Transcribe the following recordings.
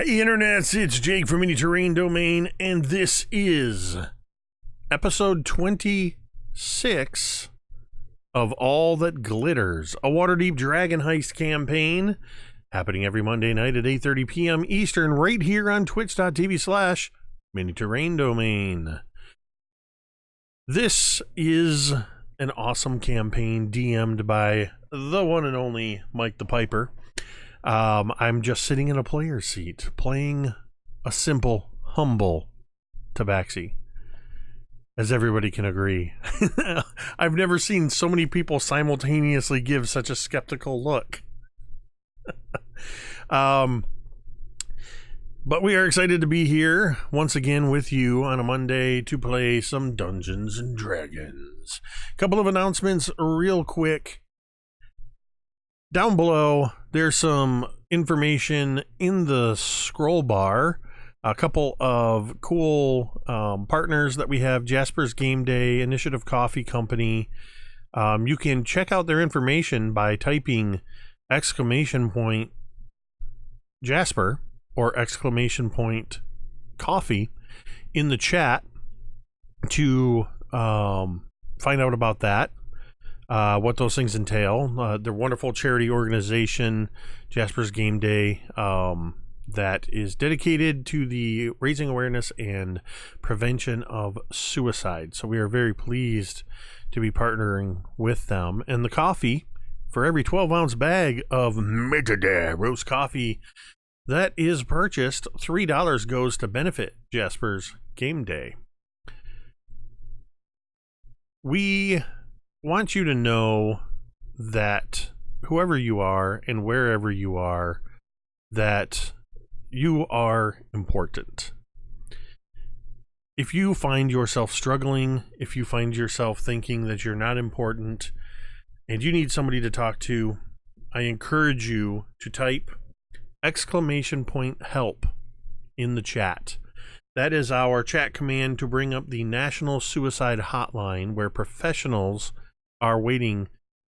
Hey internets, it's Jake from Mini Terrain Domain, and this is episode 26 of All That Glitters, a Waterdeep Dragon Heist campaign happening every Monday night at 8:30 p.m. Eastern right here on twitch.tv/Mini Terrain Domain. This is an awesome campaign DM'd by the one and only Mike the Piper. I'm just sitting in a player's seat, playing a simple, humble tabaxi, as everybody can agree. I've never seen so many people simultaneously give such a skeptical look. But we are excited to be here once again with you on a Monday to play some Dungeons and Dragons. Couple of announcements real quick. Down below, there's some information in the scroll bar. A couple of cool partners that we have: Jasper's Game Day, Initiative Coffee Company. You can check out their information by typing !Jasper or !Coffee in the chat to find out about that. What those things entail. They're a wonderful charity organization, Jasper's Game Day, that is dedicated to the raising awareness and prevention of suicide. So we are very pleased to be partnering with them. And the coffee, for every 12-ounce bag of Metadare roast coffee that is purchased, $3 goes to benefit Jasper's Game Day. We want you to know that whoever you are and wherever you are, that you are important. If you find yourself struggling, if you find yourself thinking that you're not important and you need somebody to talk to, I encourage you to type !help in the chat. That is our chat command to bring up the National Suicide Hotline, where professionals are waiting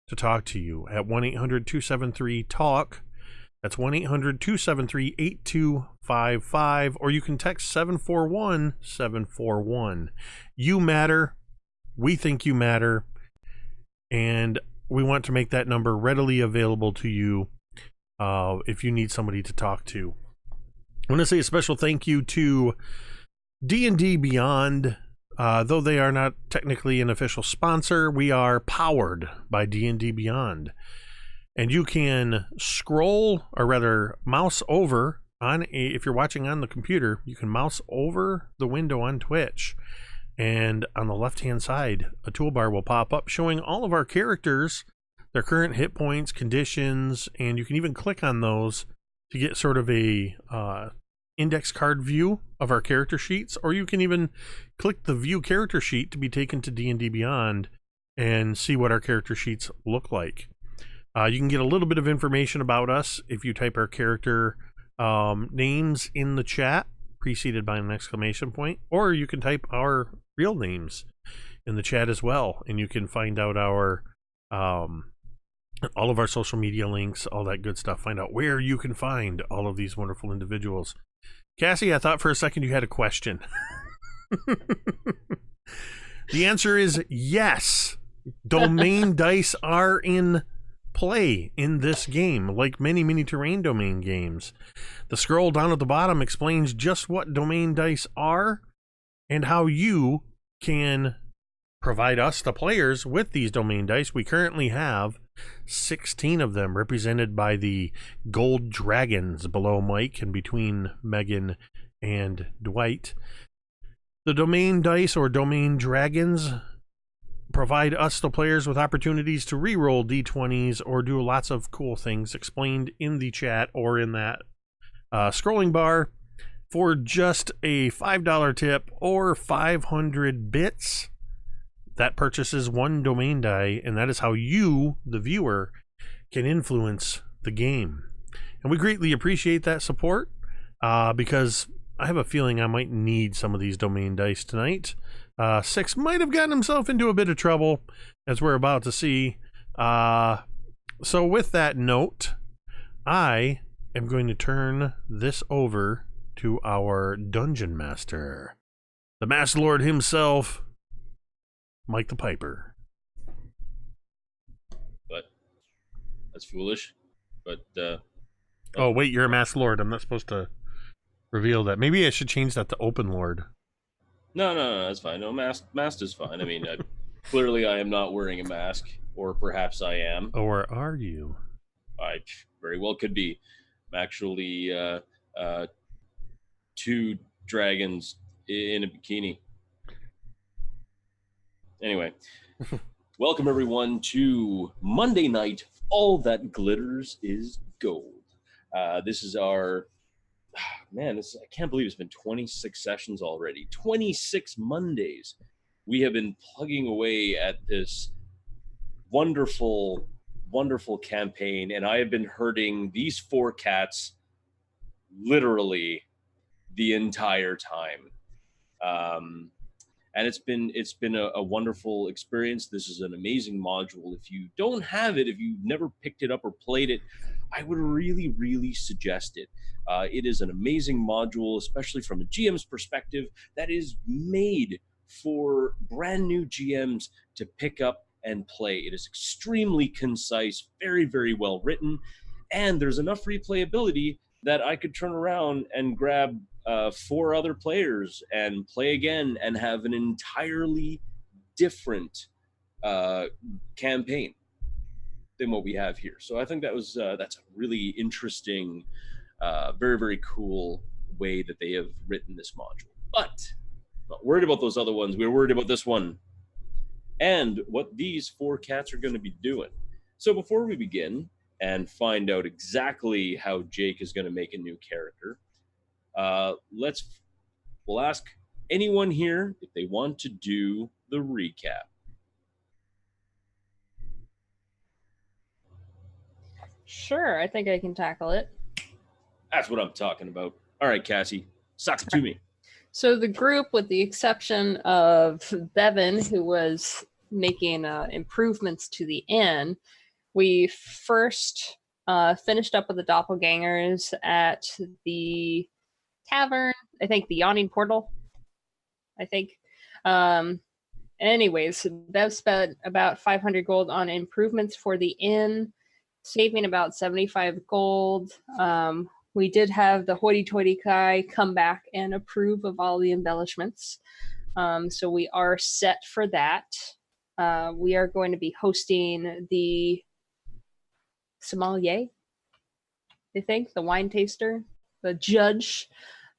to talk to you at 1-800-273-TALK. That's 1-800-273-8255, or you can text 741-741. You matter. We think you matter. And we want to make that number readily available to you if you need somebody to talk to. I want to say a special thank you to D&D Beyond. Though they are not technically an official sponsor, we are powered by D&D Beyond. And you can scroll, or rather mouse over, if you're watching on the computer, you can mouse over the window on Twitch. And on the left-hand side, a toolbar will pop up showing all of our characters, their current hit points, conditions, and you can even click on those to get sort of a index card view of our character sheets, or you can even click the view character sheet to be taken to D&D Beyond and see what our character sheets look like. You can get a little bit of information about us if you type our character names in the chat, preceded by an exclamation point, or you can type our real names in the chat as well, and you can find out our all of our social media links, all that good stuff. Find out where you can find all of these wonderful individuals. Cassie, I thought for a second you had a question. The answer is yes. Domain dice are in play in this game, like many Mini Terrain Domain games. The scroll down at the bottom explains just what domain dice are and how you can provide us, the players, with these domain dice. We currently have 16 of them, represented by the gold dragons below Mike and between Megan and Dwight. The domain dice, or domain dragons, provide us, the players, with opportunities to re-roll d20s or do lots of cool things explained in the chat or in that scrolling bar. For just a $5 tip or 500 bits, that purchases one domain die, and that is how you, the viewer, can influence the game. And we greatly appreciate that support, because I have a feeling I might need some of these domain dice tonight. Six might have gotten himself into a bit of trouble, as we're about to see. So with that note, I am going to turn this over to our dungeon master, the Master Lord himself, Mike the Piper. But that's foolish. But oh wait, you're a Master Lord. I'm not supposed to reveal that. Maybe I should change that to Open Lord. no, that's fine. No, mask is fine. I mean, clearly I am not wearing a mask, or perhaps I am. Or are you? I very well could be. I'm actually 2 dragons in a bikini. Anyway, welcome everyone to Monday night. All that glitters is gold. This is our I can't believe it's been 26 sessions already. 26 Mondays. We have been plugging away at this wonderful, wonderful campaign, and I have been herding these 4 cats literally the entire time. And it's been a wonderful experience. This is an amazing module. If you don't have it, if you've never picked it up or played it, I would really, really suggest it. It is an amazing module, especially from a GM's perspective, that is made for brand new GMs to pick up and play. It is extremely concise, very, very well written, and there's enough replayability that I could turn around and grab 4 other players and play again and have an entirely different campaign than what we have here. So I think that's a really interesting, very, very cool way that they have written this module. But not worried about those other ones. We're worried about this one and what these 4 cats are going to be doing. So before we begin and find out exactly how Jake is going to make a new character, we'll ask anyone here if they want to do the recap. Sure, I think I can tackle it. That's what I'm talking about. All right, Cassie, suck it to me. So the group, with the exception of Bevyn, who was making improvements to the inn, we first finished up with the doppelgangers at the tavern, I think the Yawning Portal, I think. Anyways, Bev spent about 500 gold on improvements for the inn, saving about 75 gold. We did have the hoity-toity guy come back and approve of all the embellishments. So we are set for that. We are going to be hosting the sommelier, I think, the wine taster, the judge,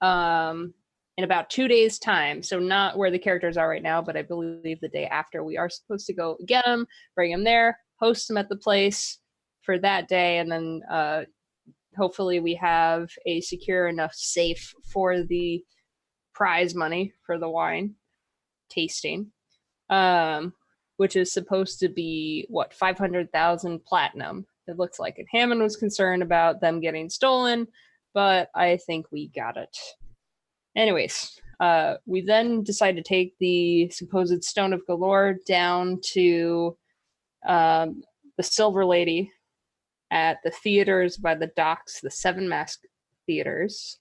in about 2 days' time. So not where the characters are right now, but I believe the day after. We are supposed to go get them, bring them there, host them at the place for that day, and then hopefully we have a secure enough safe for the prize money for the wine tasting, which is supposed to be, 500,000 platinum, it looks like. And Hammond was concerned about them getting stolen, but I think we got it. Anyways, we then decided to take the supposed Stone of Galore down to the Silver Lady at the theaters by the docks, the 7 Mask theaters.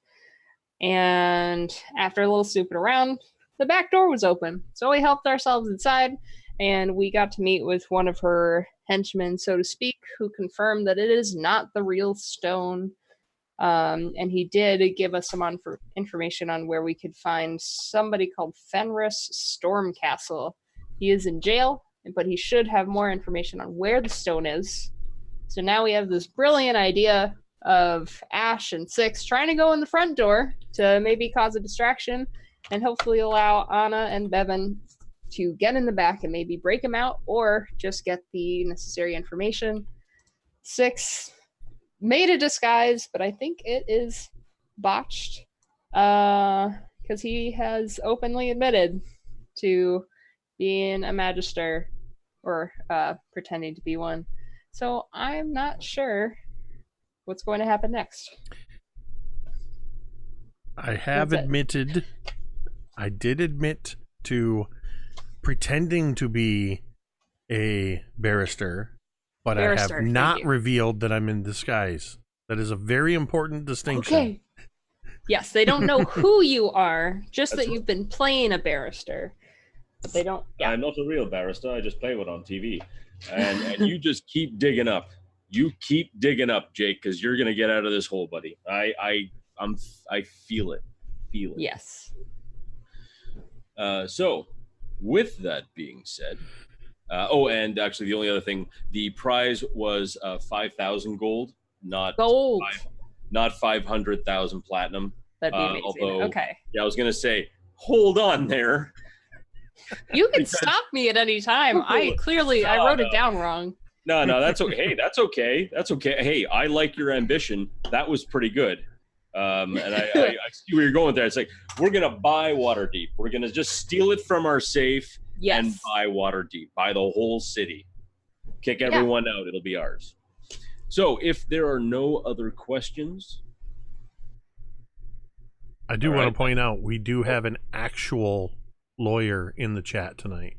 And after a little snooping around, the back door was open. So we helped ourselves inside, and we got to meet with one of her henchmen, so to speak, who confirmed that it is not the real stone. And he did give us some information on where we could find somebody called Fenris Stormcastle. He is in jail, but he should have more information on where the stone is. So now we have this brilliant idea of Asche and Six trying to go in the front door to maybe cause a distraction and hopefully allow Anna and Bevyn to get in the back and maybe break him out or just get the necessary information. Six made a disguise, but I think it is botched because he has openly admitted to being a magister or pretending to be one. So I'm not sure what's going to happen next. I did admit to pretending to be a barrister, but I have not revealed that I'm in disguise. That is a very important distinction. Okay. Yes, they don't know who you are, just That's that you've been playing a barrister. But they don't. Yeah. I'm not a real barrister. I just play one on TV. And you just keep digging up. You keep digging up, Jake, because you're gonna get out of this hole, buddy. I feel it. Feel it. Yes. So, with that being said, and actually the only other thing, the prize was 5,000 gold, not Gold. not 500,000 platinum. That'd be amazing. Although, Okay. yeah, I was gonna say, hold on there. You can stop me at any time. I wrote it down wrong. No, that's okay. Hey, that's okay. That's okay. Hey, I like your ambition. That was pretty good. And I see where you're going with that. It's like, we're going to buy Waterdeep. We're going to just steal it from our safe and buy Waterdeep, buy the whole city. Kick everyone out. It'll be ours. So if there are no other questions. I do want to point out, we do have an actual lawyer in the chat tonight.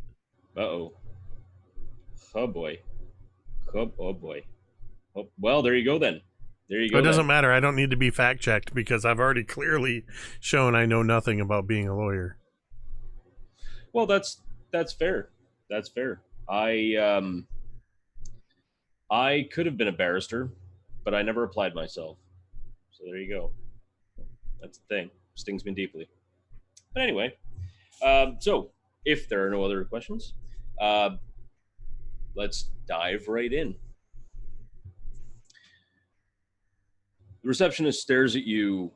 Uh-oh. Oh, boy. Oh, boy. Oh, well, there you go, then. There you go. It doesn't matter. I don't need to be fact-checked because I've already clearly shown I know nothing about being a lawyer. Well, that's fair. That's fair. I could have been a barrister, but I never applied myself. So there you go. That's the thing. Stings me deeply. But anyway, so if there are no other questions, let's dive right in. The receptionist stares at you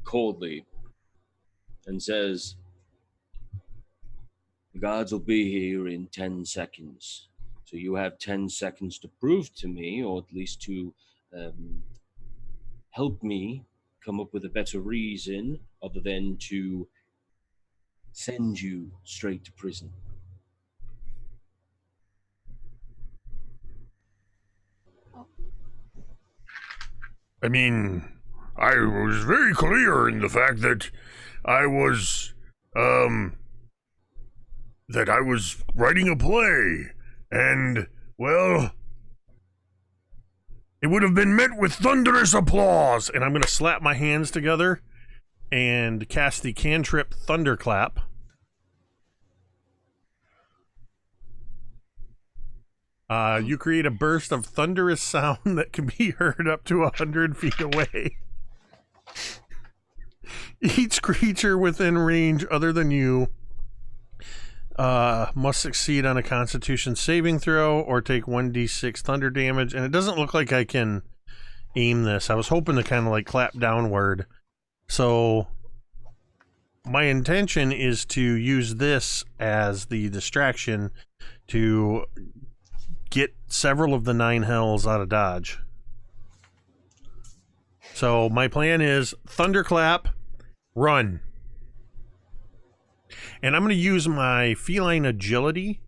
coldly and says, "The guards will be here in 10 seconds. So you have 10 seconds to prove to me, or at least to help me come up with a better reason other than to send you straight to prison." I mean, I was very clear in the fact that I was writing a play, and, well, it would have been met with thunderous applause. And I'm going to slap my hands together and cast the cantrip Thunderclap. You create a burst of thunderous sound that can be heard up to 100 feet away. Each creature within range other than you must succeed on a Constitution saving throw or take 1d6 thunder damage. And it doesn't look like I can aim this. I was hoping to kind of like clap downward. So my intention is to use this as the distraction to get several of the 9 hells out of dodge. So my plan is Thunderclap, run. And I'm going to use my feline agility,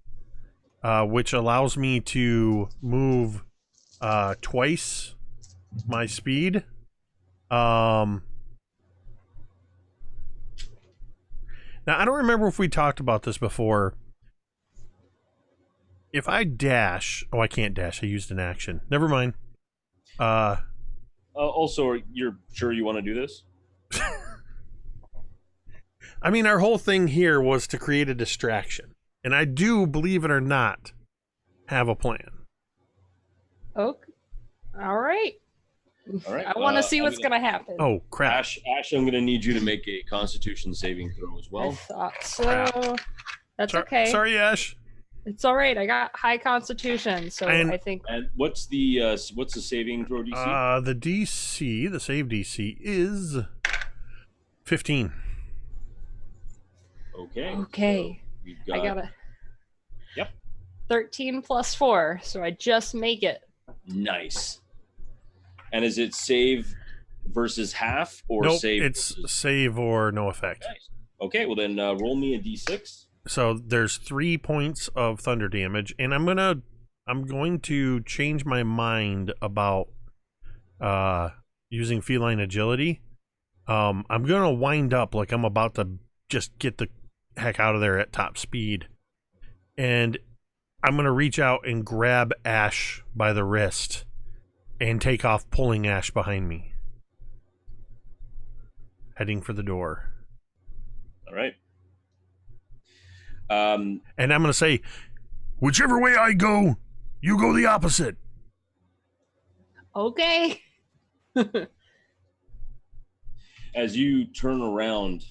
which allows me to move twice my speed. Now, I don't remember if we talked about this before. If I dash... Oh, I can't dash. I used an action. Never mind. Also, you're sure you want to do this? I mean, our whole thing here was to create a distraction. And I do, believe it or not, have a plan. Okay. All right. All right. I want to see what's going to happen. Oh, crap. Asche, I'm going to need you to make a Constitution saving throw as I well. thought so. Crap. That's okay. Sorry, Asche. It's all right. I got high constitution, so I think. And what's the saving throw DC? The DC, the save DC is 15. Okay. Okay. So we've got, I got a. Yep. 13 plus 4, so I just make it. Nice. And is it save versus half or Nope, save? it's versus... save or no effect. Nice. Okay, well then roll me a d6. So there's 3 points of thunder damage, and I'm going to change my mind about using feline agility. I'm gonna wind up like I'm about to just get the heck out of there at top speed, and I'm gonna reach out and grab Asche by the wrist and take off, pulling Asche behind me, heading for the door. All right. And I'm going to say, Whichever way I go, you go the opposite. Okay. As you turn around,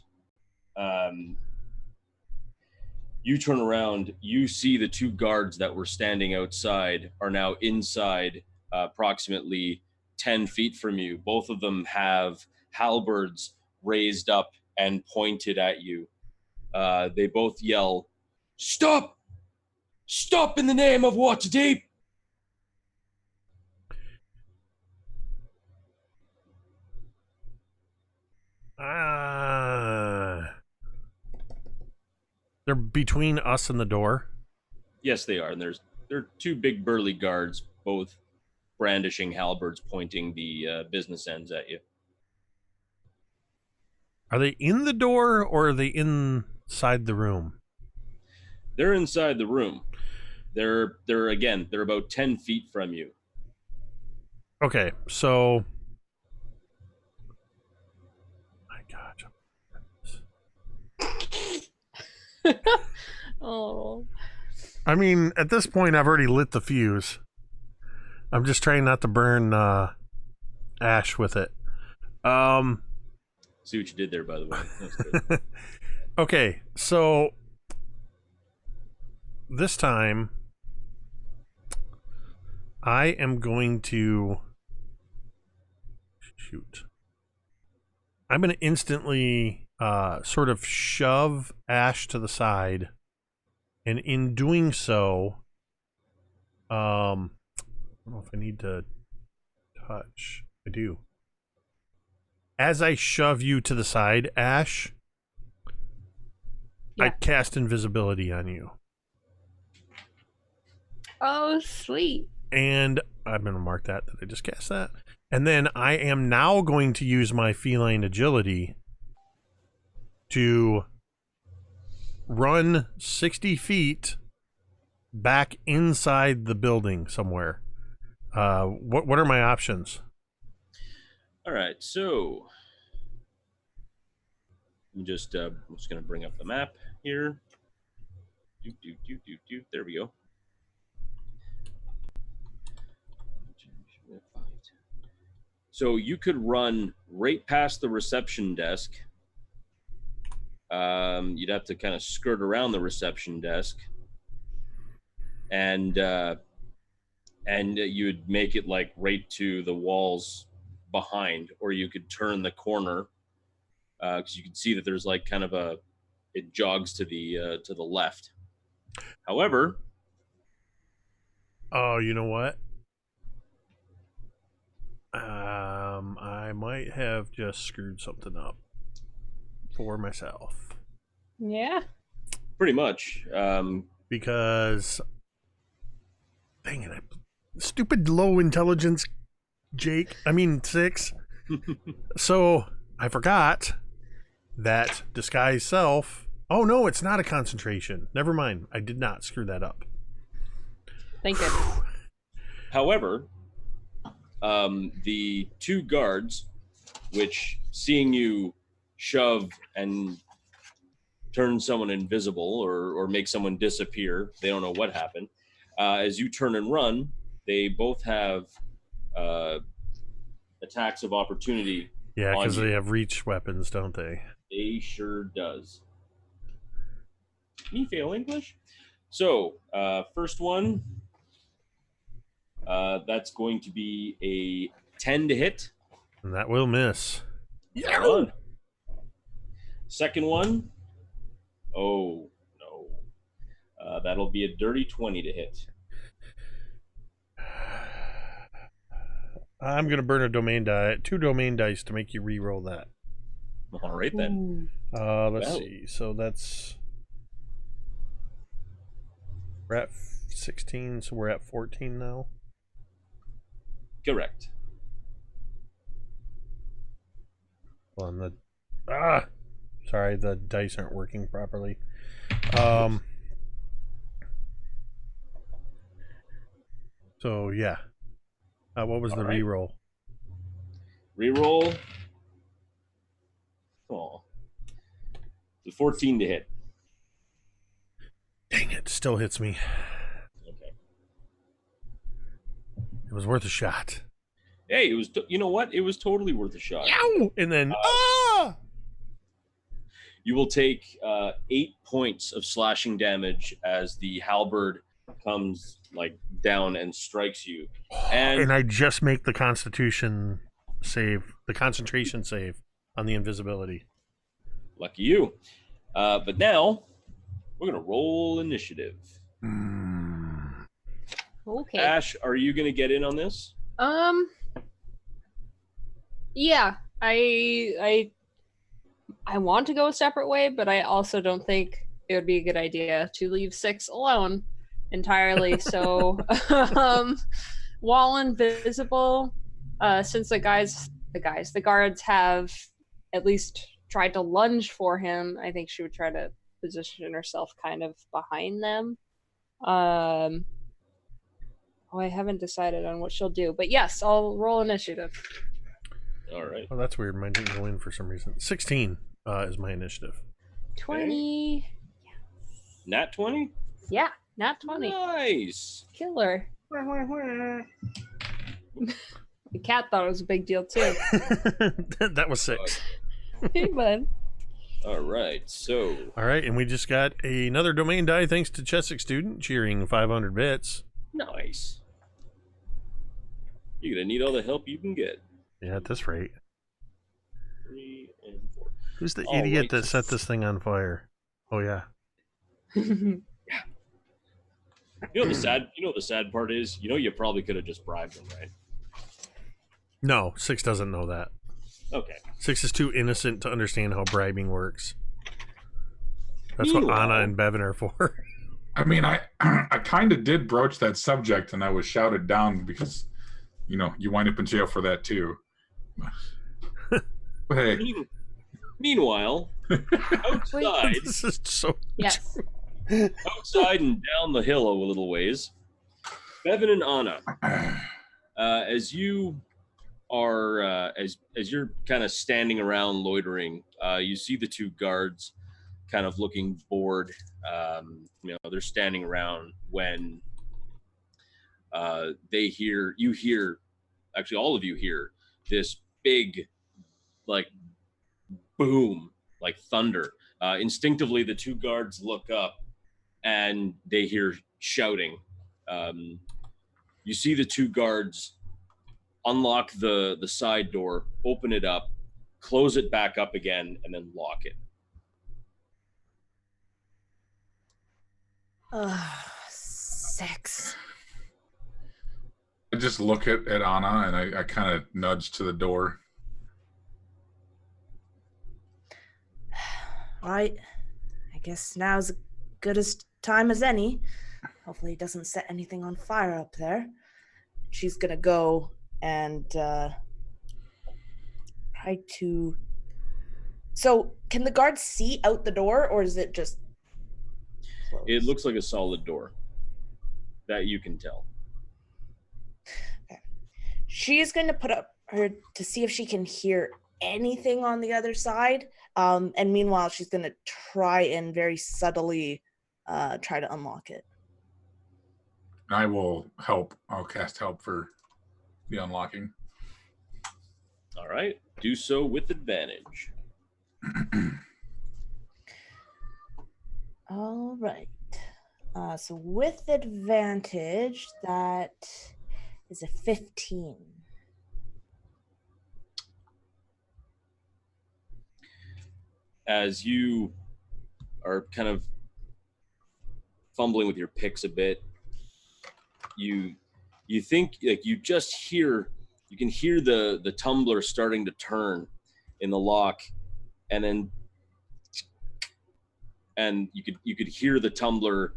you see the two guards that were standing outside are now inside, approximately 10 feet from you. Both of them have halberds raised up and pointed at you. They both yell, "Stop! Stop in the name of Waterdeep!" They're between us and the door. Yes, they are. And there are two big burly guards, both brandishing halberds, pointing the business ends at you. Are they in the door or are they inside the room? They're inside the room. They're about 10 feet from you. Okay, so my God. Oh. I mean, at this point, I've already lit the fuse. I'm just trying not to burn Asche with it. See what you did there, by the way. That's good. Okay, so this time I am going to I'm going to instantly sort of shove Asche to the side, and in doing so, I don't know if I need to touch. I do. As I shove you to the side, Asche, I cast invisibility on you. Oh, sweet. And I'm going to mark that I just cast that. And then I am now going to use my feline agility to run 60 feet back inside the building somewhere. What are my options? All right, so I'm just going to bring up the map here. There we go. So you could run right past the reception desk. You'd have to kind of skirt around the reception desk, and you'd make it like right to the walls behind, or you could turn the corner because you can see that there's like kind of it jogs to the left. However, oh, you know what? I might have just screwed something up for myself. Yeah. pretty much. Because, dang it, stupid low intelligence, Jake. I mean, 6. So I forgot that disguise self. Oh no, it's not a concentration. Never mind. I did not screw that up. Thank goodness. However, the 2 guards, which seeing you shove and turn someone invisible or make someone disappear, they don't know what happened. As you turn and run, they both have attacks of opportunity. Yeah, because they have reach weapons, don't they? They sure does. Can you fail English? So, first one, that's going to be a 10 to hit. And that will miss. Yeah. Second one, oh no, that'll be a dirty 20 to hit. I'm gonna burn a domain die, 2 domain dice to make you re-roll that. All right then. Let's see. So that's, we're at 16, so we're at 14 now. Correct. Well, sorry, the dice aren't working properly. So yeah, What was the right. reroll? Reroll. Oh. The 14 to hit. Dang it, still hits me. Okay. It was worth a shot. Hey, it was. You know what? It was totally worth a shot. Yow! And then You will take 8 points of slashing damage as the halberd comes like down and strikes you. And I just make the Constitution save, the concentration save on the invisibility. Lucky you. But now we're gonna roll initiative. Okay. Ash, are you gonna get in on this? Yeah, I want to go a separate way, but I also don't think it would be a good idea to leave 6 alone entirely. So, while invisible, since the guards have at least tried to lunge for him, I think she would try to position herself kind of behind them. I haven't decided on what she'll do, but yes, I'll roll initiative. All right. Oh, that's weird. Mine didn't go in for some reason. 16 is my initiative. 20. Nat 20? Yeah, not 20. Nice. Killer. The cat thought it was a big deal too. That was 6. Hey, bud. All right. So. All right, and we just got another domain die thanks to Chesic Student cheering 500 bits. Nice. You're gonna need all the help you can get. Yeah, at this rate. 3 and 4. Who's the All idiot right. that set this thing on fire? Oh yeah. You know the sad part is, you probably could have just bribed them, right? No, 6 doesn't know that. Okay. 6 is too innocent to understand how bribing works. That's what Meanwhile- Anna and Bevyn are for. I mean, I kind of did broach that subject, and I was shouted down because, you wind up in jail for that too. But hey, Meanwhile, outside, This is so. Yes. outside and down the hill a little ways, Bevyn and Anna, as you are as you're kind of standing around loitering, you see the 2 guards kind of looking bored. They're standing around when actually all of you hear this big like boom, like thunder. Instinctively the 2 guards look up and they hear shouting. You see the 2 guards unlock the side door, open it up, close it back up again, and then lock it. 6. I just look at Anna and I kind of nudge to the door. All right. I guess now's as good as time as any. Hopefully he doesn't set anything on fire up there. She's gonna go and try to... So, can the guards see out the door, or is it just closed? It looks like a solid door. That you can tell. Okay. She's going to put up her to see if she can hear anything on the other side. And meanwhile, she's going to try and very subtly try to unlock it. I will help. I'll cast help for the unlocking. All right. Do so with advantage. All right. So with advantage, that is a 15. As you are kind of fumbling with your picks a bit, you think like you can hear the tumbler starting to turn in the lock, and you could hear the tumbler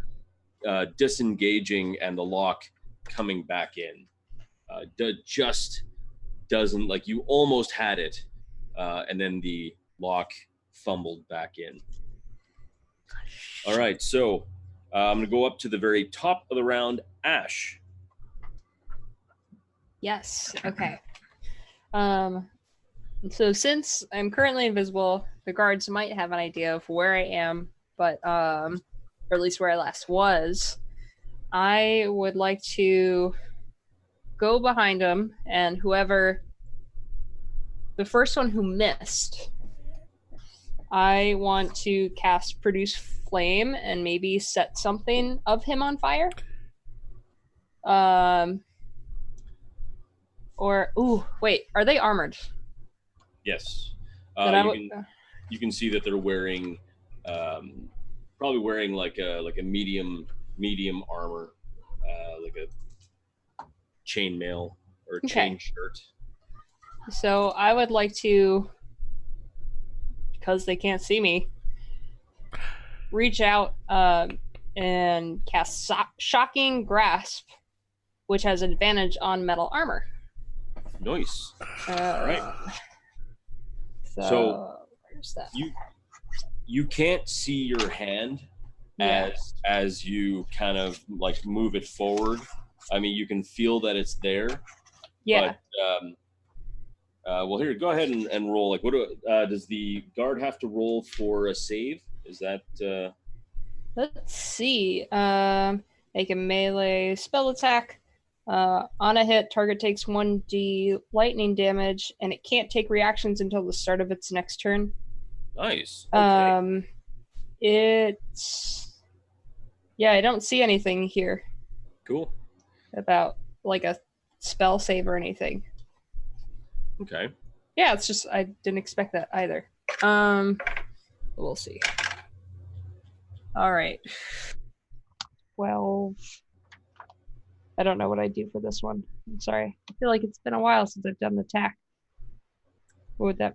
disengaging and the lock coming back in. Just doesn't, like, you almost had it, and then the lock fumbled back in. All right, so I'm going to go up to the very top of the round. Ashe. Yes. Okay. So since I'm currently invisible, the guards might have an idea of where I am, but or at least where I last was. I would like to go behind them, and the first one who missed, I want to cast Produce Flame and maybe set something of him on fire. Wait, are they armored? Yes. Then You can see that they're wearing, probably wearing like a medium armor, like a chainmail or chain shirt. So I would like to, because they can't see me, reach out and cast Shocking Grasp, which has advantage on metal armor. Nice. All right. So where's that? You can't see your hand as you kind of like move it forward. I mean, you can feel that it's there. Yeah. But, well, here, go ahead and roll. Like, does the guard have to roll for a save? Is that? Let's see. Make a melee spell attack. On a hit, target takes 1d lightning damage, and it can't take reactions until the start of its next turn. Nice. Okay. I don't see anything here. Cool. About like a spell save or anything. Okay. Yeah, it's just I didn't expect that either. We'll see. All right. 12. I don't know what I do for this one. I'm sorry. I feel like it's been a while since I've done the attack. What would that?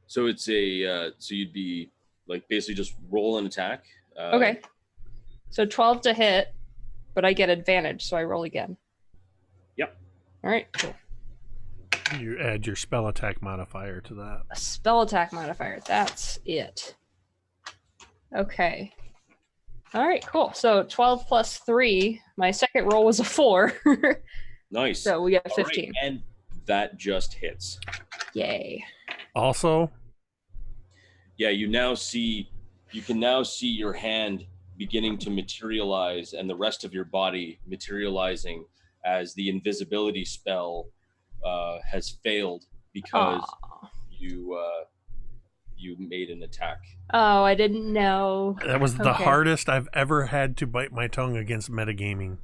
So it's so you'd be like basically just roll an attack. Okay. So 12 to hit, but I get advantage, so I roll again. Yep. All right. Cool. You add your spell attack modifier to that. A spell attack modifier. That's it. Okay. All right, cool. So 12 plus 3. My second roll was a 4. Nice. So we got 15. Right, and that just hits. Yay. Also, yeah, you can now see your hand beginning to materialize and the rest of your body materializing as the invisibility spell has failed because you made an attack. Oh, I didn't know. that was the hardest I've ever had to bite my tongue against metagaming.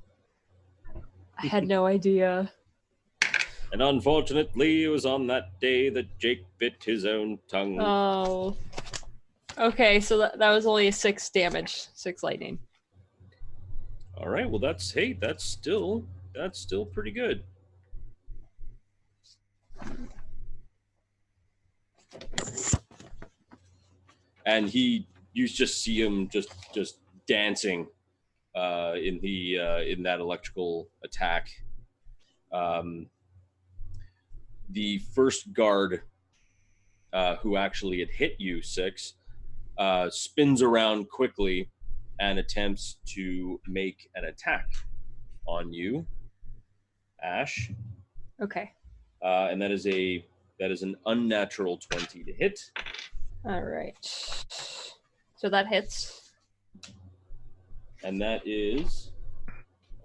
I had no idea. And unfortunately, it was on that day that Jake bit his own tongue. Oh. Okay, so that was only a 6 damage, 6 lightning. All right, well that's still pretty good. And you just see him just dancing in that electrical attack. The first guard who actually had hit you, 6, spins around quickly and attempts to make an attack on you, Asche. Okay. And that is an unnatural 20 to hit. All right. So that hits. And that is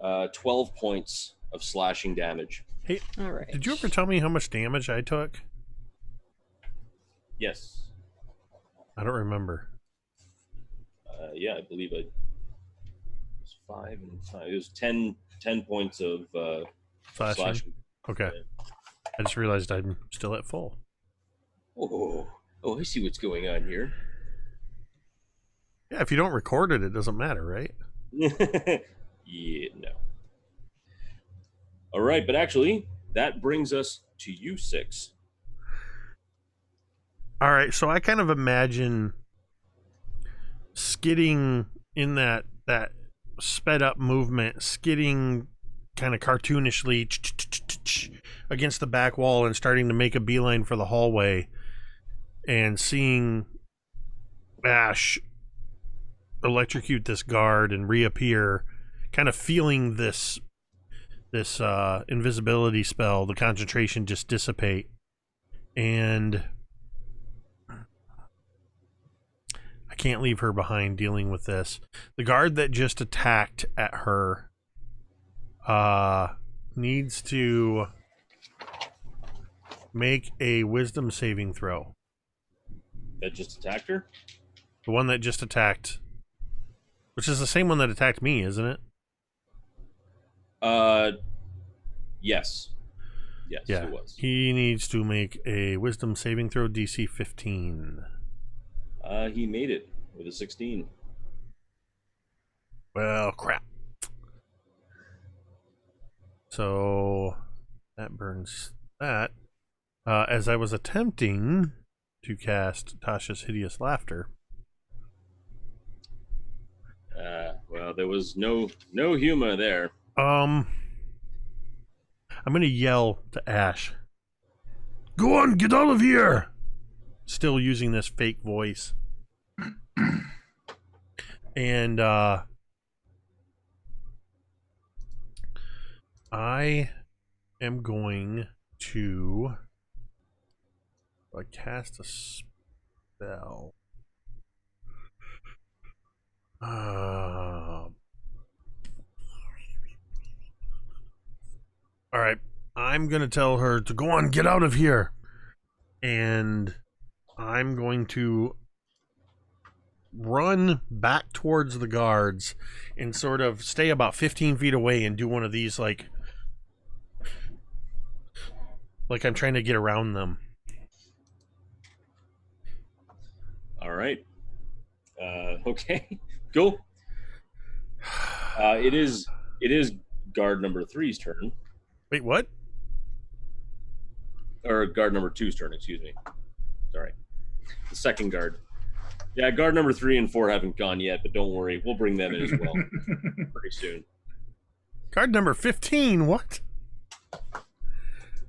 12 points of slashing damage. Hey, all right. Did you ever tell me how much damage I took? Yes. I don't remember. Yeah, I believe it was 5 and 5. It was 10 points of slashing. Okay. I just realized I'm still at full. Oh, I see what's going on here. Yeah, if you don't record it, it doesn't matter, right? Yeah, no. All right, but actually, that brings us to you, 6. All right, so I kind of imagine skidding in that sped up movement, skidding kind of cartoonishly against the back wall and starting to make a beeline for the hallway, and seeing Asche electrocute this guard and reappear, kind of feeling this this invisibility spell, the concentration just dissipate, and I can't leave her behind dealing with this. The guard that just attacked at her needs to make a wisdom saving throw. That just attacked her? The one that just attacked, which is the same one that attacked me, isn't it? Yes. Yes, Yeah. it was. He needs to make a wisdom saving throw, DC 15. He made it with a 16. Well, crap. So that burns that. As I was attempting to cast Tasha's Hideous Laughter. Well, there was no humor there. I'm gonna yell to Asche. Go on, get out of here! Still using this fake voice. And I am going to cast a spell. All right, I'm gonna tell her to go on, get out of here, and I'm going to run back towards the guards and sort of stay about 15 feet away and do one of these like I'm trying to get around them. All right. Okay. Go. It is guard number 3's turn. Wait, what? Or guard number 2's turn, excuse me. Sorry. The second guard. Yeah, guard number 3 and 4 haven't gone yet, but don't worry. We'll bring them in as well pretty soon. Guard number 15, what?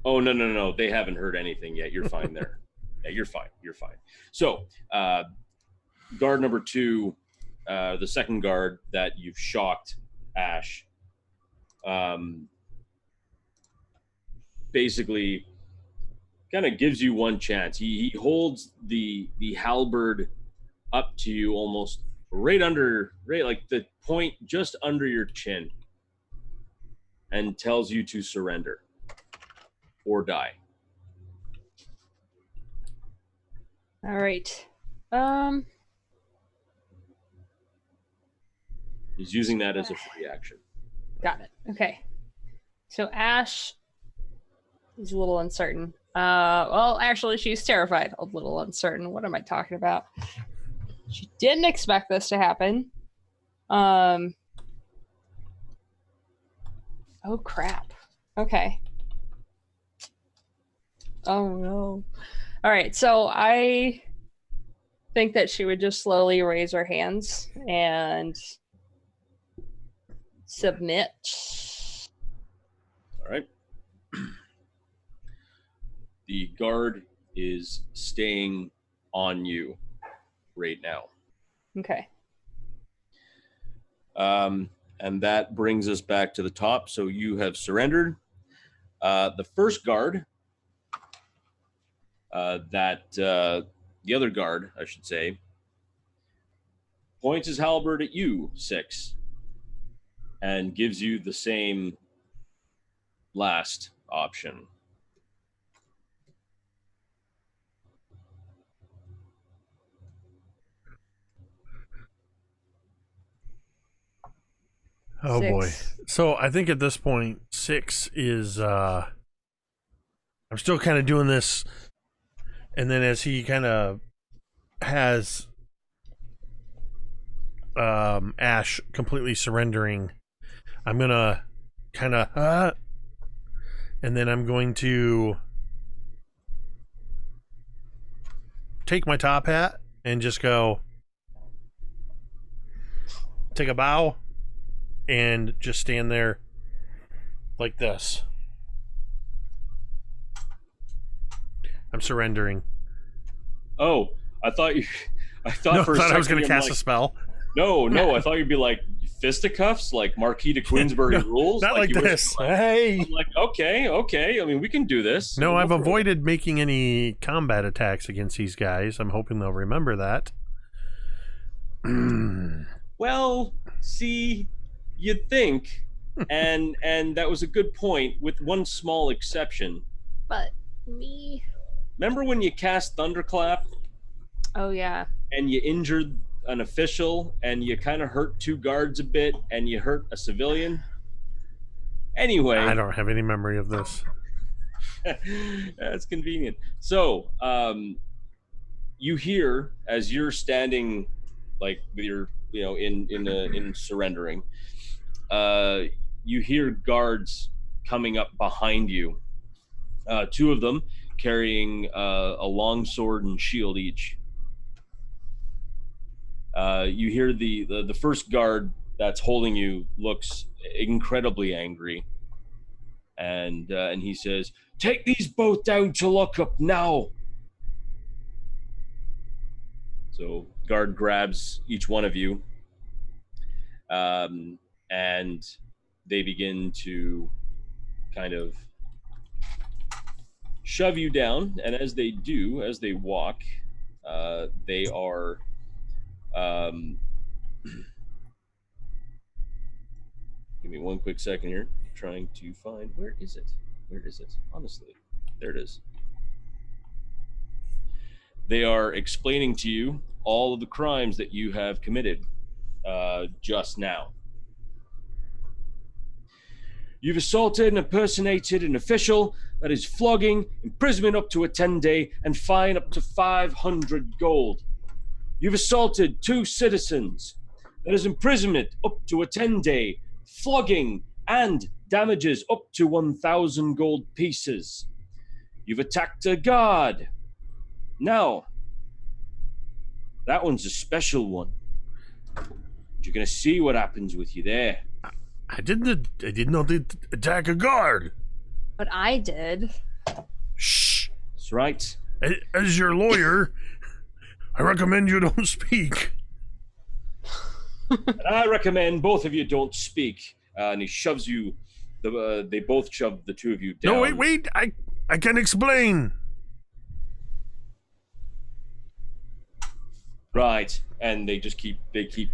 Oh, no. They haven't heard anything yet. You're fine there. Yeah, you're fine. You're fine. So, guard number 2, the second guard that you've shocked, Asche, basically kind of gives you one chance. He holds the halberd up to you almost right like the point just under your chin and tells you to surrender or die. All right. He's using that as a free action. Got it. Okay. So Asche is a little uncertain. Well, actually, she's terrified. A little uncertain. What am I talking about? She didn't expect this to happen. Oh, crap. Okay. Oh, no. All right. So I think that she would just slowly raise her hands and submit. All right. The guard is staying on you right now. Okay. And that brings us back to the top. So you have surrendered. The first guard, the other guard, I should say, points his halberd at you, 6, and gives you the same last option. Oh 6. boy. So I think at this point 6 is I'm still kind of doing this, and then as he kind of has Asche completely surrendering, I'm gonna kind of and then I'm going to take my top hat and just go take a bow and just stand there like this. I'm surrendering. Oh, I thought I for a second I was going to I'm cast like, a spell. No, I thought you'd be like fisticuffs like Marquis de Queensbury rules. Not like you were this. still Hey. I'm like, okay. I mean, we can do this. No, I've We'll go for it. avoided making any combat attacks against these guys. I'm hoping they'll remember that. Well, see, you'd think, and that was a good point, with one small exception. But me. Remember when you cast Thunderclap Oh yeah. and you injured an official and you kind of hurt 2 guards a bit and you hurt a civilian? Anyway. I don't have any memory of this. That's convenient. So, you hear as you're standing, like with your, in surrendering, you hear guards coming up behind you. 2 of them carrying a long sword and shield each. You hear the first guard that's holding you looks incredibly angry, and he says, "Take these both down to lockup now." So guard grabs each one of you, and they begin to kind of shove you down. And as they walk, they are give me one quick second here, trying to find, where is it? Honestly, there it is. They are explaining to you all of the crimes that you have committed just now. You've assaulted and impersonated an official. That is flogging, imprisonment up to a 10-day, and fine up to 500 gold. You've assaulted 2 citizens. That is imprisonment up to a 10-day, flogging, and damages up to 1,000 gold pieces. You've attacked a guard. Now, that one's a special one. You're going to see what happens with you there. I didn't attack a guard. But I did. Shh. That's right. As your lawyer, I recommend you don't speak. And I recommend both of you don't speak. And he shoves you. They both shove the 2 of you down. No, wait. I can explain. Right, and they keep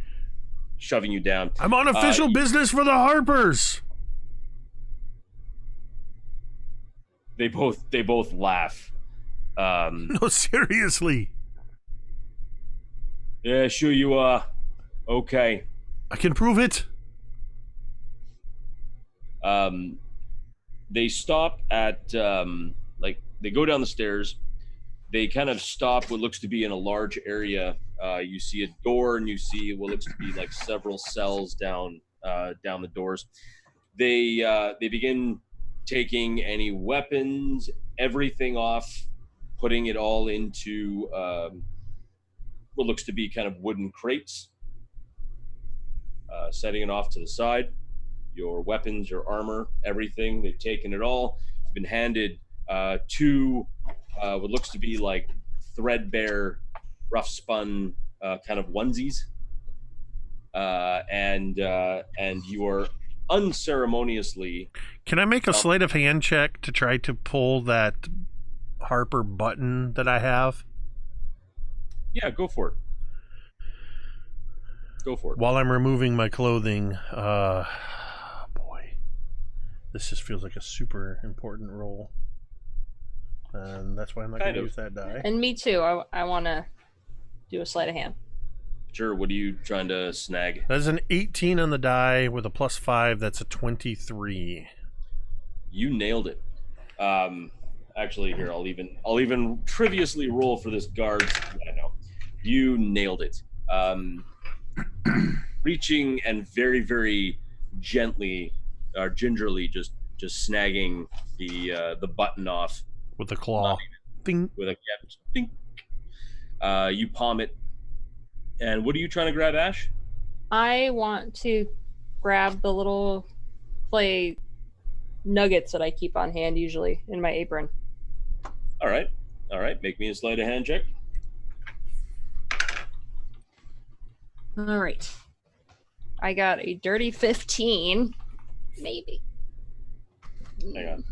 shoving you down. I'm on official business for the Harpers. They both laugh. No, seriously. Yeah, sure you are. Okay. I can prove it. They stop at they go down the stairs. They kind of stop what looks to be in a large area. You see a door, and you see what looks to be like several cells down the doors. They begin taking any weapons, everything off, putting it all into what looks to be kind of wooden crates, setting it off to the side. Your weapons, your armor, everything, they've taken it all. You've been handed 2 what looks to be like threadbare, rough spun kind of onesies, and you are unceremoniously. Can I make a sleight of hand check to try to pull that Harper button that I have? Yeah, go for it. While I'm removing my clothing, boy, this just feels like a super important roll. And that's why I'm not going to use that die. And me too. I want to do a sleight of hand. Sure, what are you trying to snag? That's an 18 on the die with a +5. That's a 23. You nailed it. Actually, here I'll even triviously roll for this guard. I know you nailed it. Reaching and very, very gently or gingerly just snagging the button off with a claw. Ding. With a ding. You palm it. And what are you trying to grab, Ash? I want to grab the little clay nuggets that I keep on hand usually in my apron. All right. Make me a sleight of hand check. All right. I got a dirty 15. Maybe. Hang on.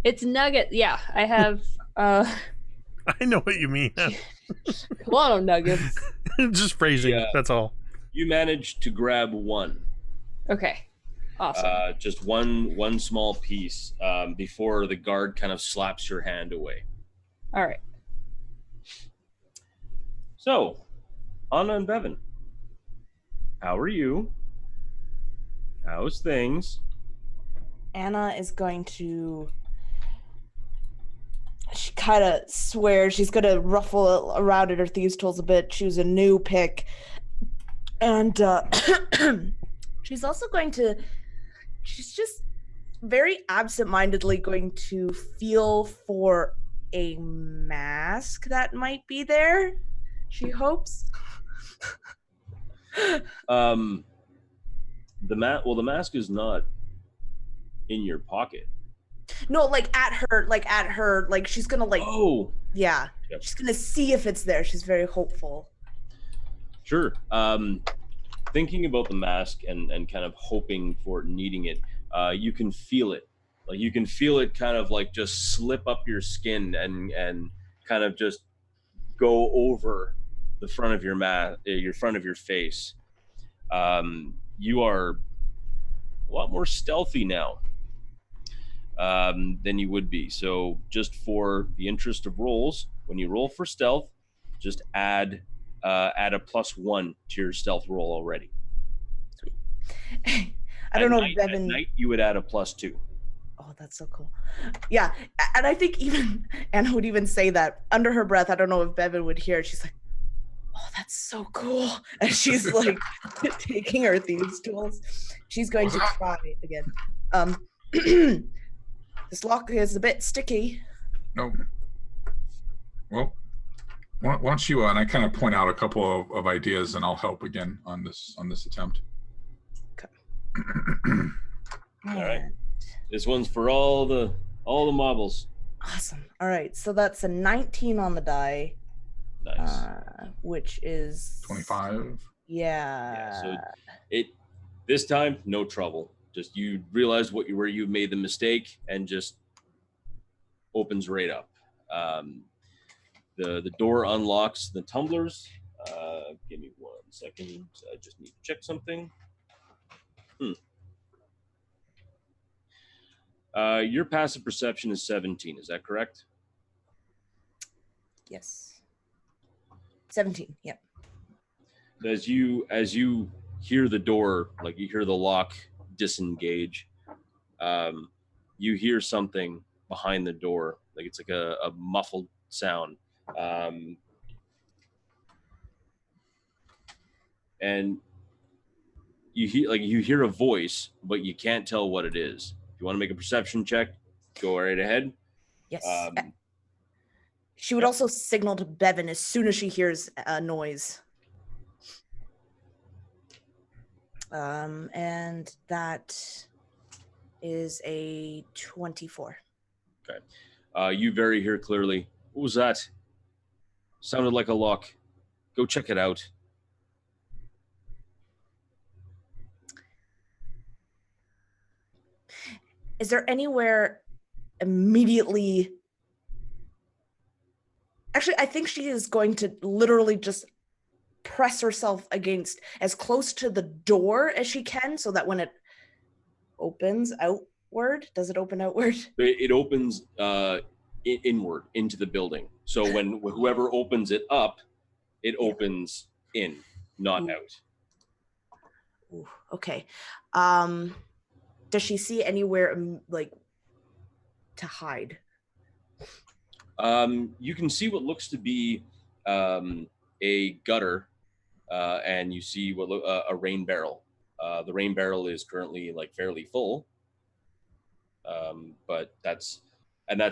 It's nugget. Yeah, I have. I know what you mean. A lot of nuggets. Just phrasing. Yeah. That's all. You managed to grab one. Okay. Awesome. Just one small piece before the guard kind of slaps your hand away. All right. So, Anna and Bevyn, how are you? How's things? Anna is going to. She kind of swears she's going to ruffle around in her thieves' tools a bit, choose a new pick. And she's also going to. She's just very absentmindedly going to feel for a mask that might be there. She hopes. The mask is not in your pocket. No, at her, she's gonna Oh, yeah. Yep. She's gonna see if it's there. She's very hopeful. Sure. Thinking about the mask and kind of hoping for needing it, you can feel it. Like you can feel it kind of like just slip up your skin and kind of just go over the front of your front of your face. You are a lot more stealthy now than you would be. So just for the interest of rolls, when you roll for stealth, just add a +1 to your stealth roll already. I don't know if if Bevyn. At night, you would add a +2. Oh, that's so cool. Yeah, and I think even Anna would even say that under her breath. I don't know if Bevyn would hear it. She's like, "Oh, that's so cool," and she's like taking her thieves' tools. She's going to try again. This lock is a bit sticky. No. Well, why don't you and I kind of point out a couple of ideas, and I'll help again on this attempt. Okay. All right. This one's for all the marbles. Awesome. All right. So that's a 19 on the die. Nice. Which is 25. Yeah. So this time, no trouble. Just you realize where you made the mistake and just opens right up. The door unlocks the tumblers. Give me 1 second. I just need to check something. Your passive perception is 17. Is that correct? Yes. 17. Yep. As you hear the door, like you hear the lock disengage, you hear something behind the door, like it's like a muffled sound, and you hear a voice, but you can't tell what it is. If you want to make a perception check, go right ahead. Yes. She would also signal to Bevyn as soon as she hears a noise. And that is a 24. Okay. You very hear clearly. What was that? Sounded like a lock. Go check it out. Is there anywhere immediately? Actually, I think she is going to literally just press herself against as close to the door as she can so that when it opens outward, does it open outward? It opens inward into the building. So when whoever opens it up, it opens in, not out. Ooh, okay. Does she see anywhere like to hide? You can see what looks to be a gutter, and you see a rain barrel. The rain barrel is currently like fairly full, but that's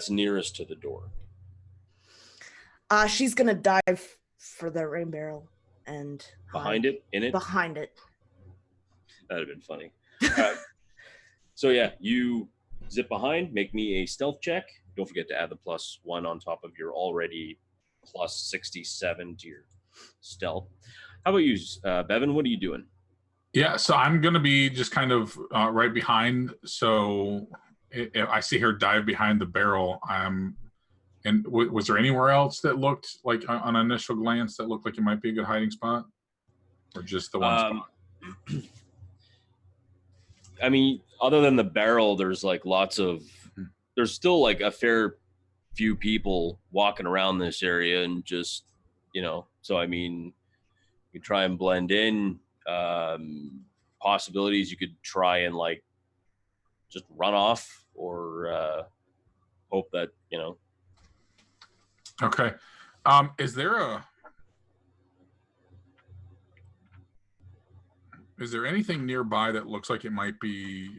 nearest to the door. She's gonna dive for the rain barrel and behind it, in it. Behind it. That'd have been funny. So yeah, you zip behind. Make me a stealth check. Don't forget to add the +1 on top of your already +67 to your stealth. How about you, Bevyn? What are you doing? Yeah, so I'm going to be just kind of right behind. So if I see her dive behind the barrel, and was there anywhere else that looked like on an initial glance that looked like it might be a good hiding spot? Or just the one spot? I mean, other than the barrel, there's like there's still like a fair few people walking around this area and just, so I mean, you try and blend in. Possibilities, you could try and like just run off or hope that, Okay. Is there anything nearby that looks like it might be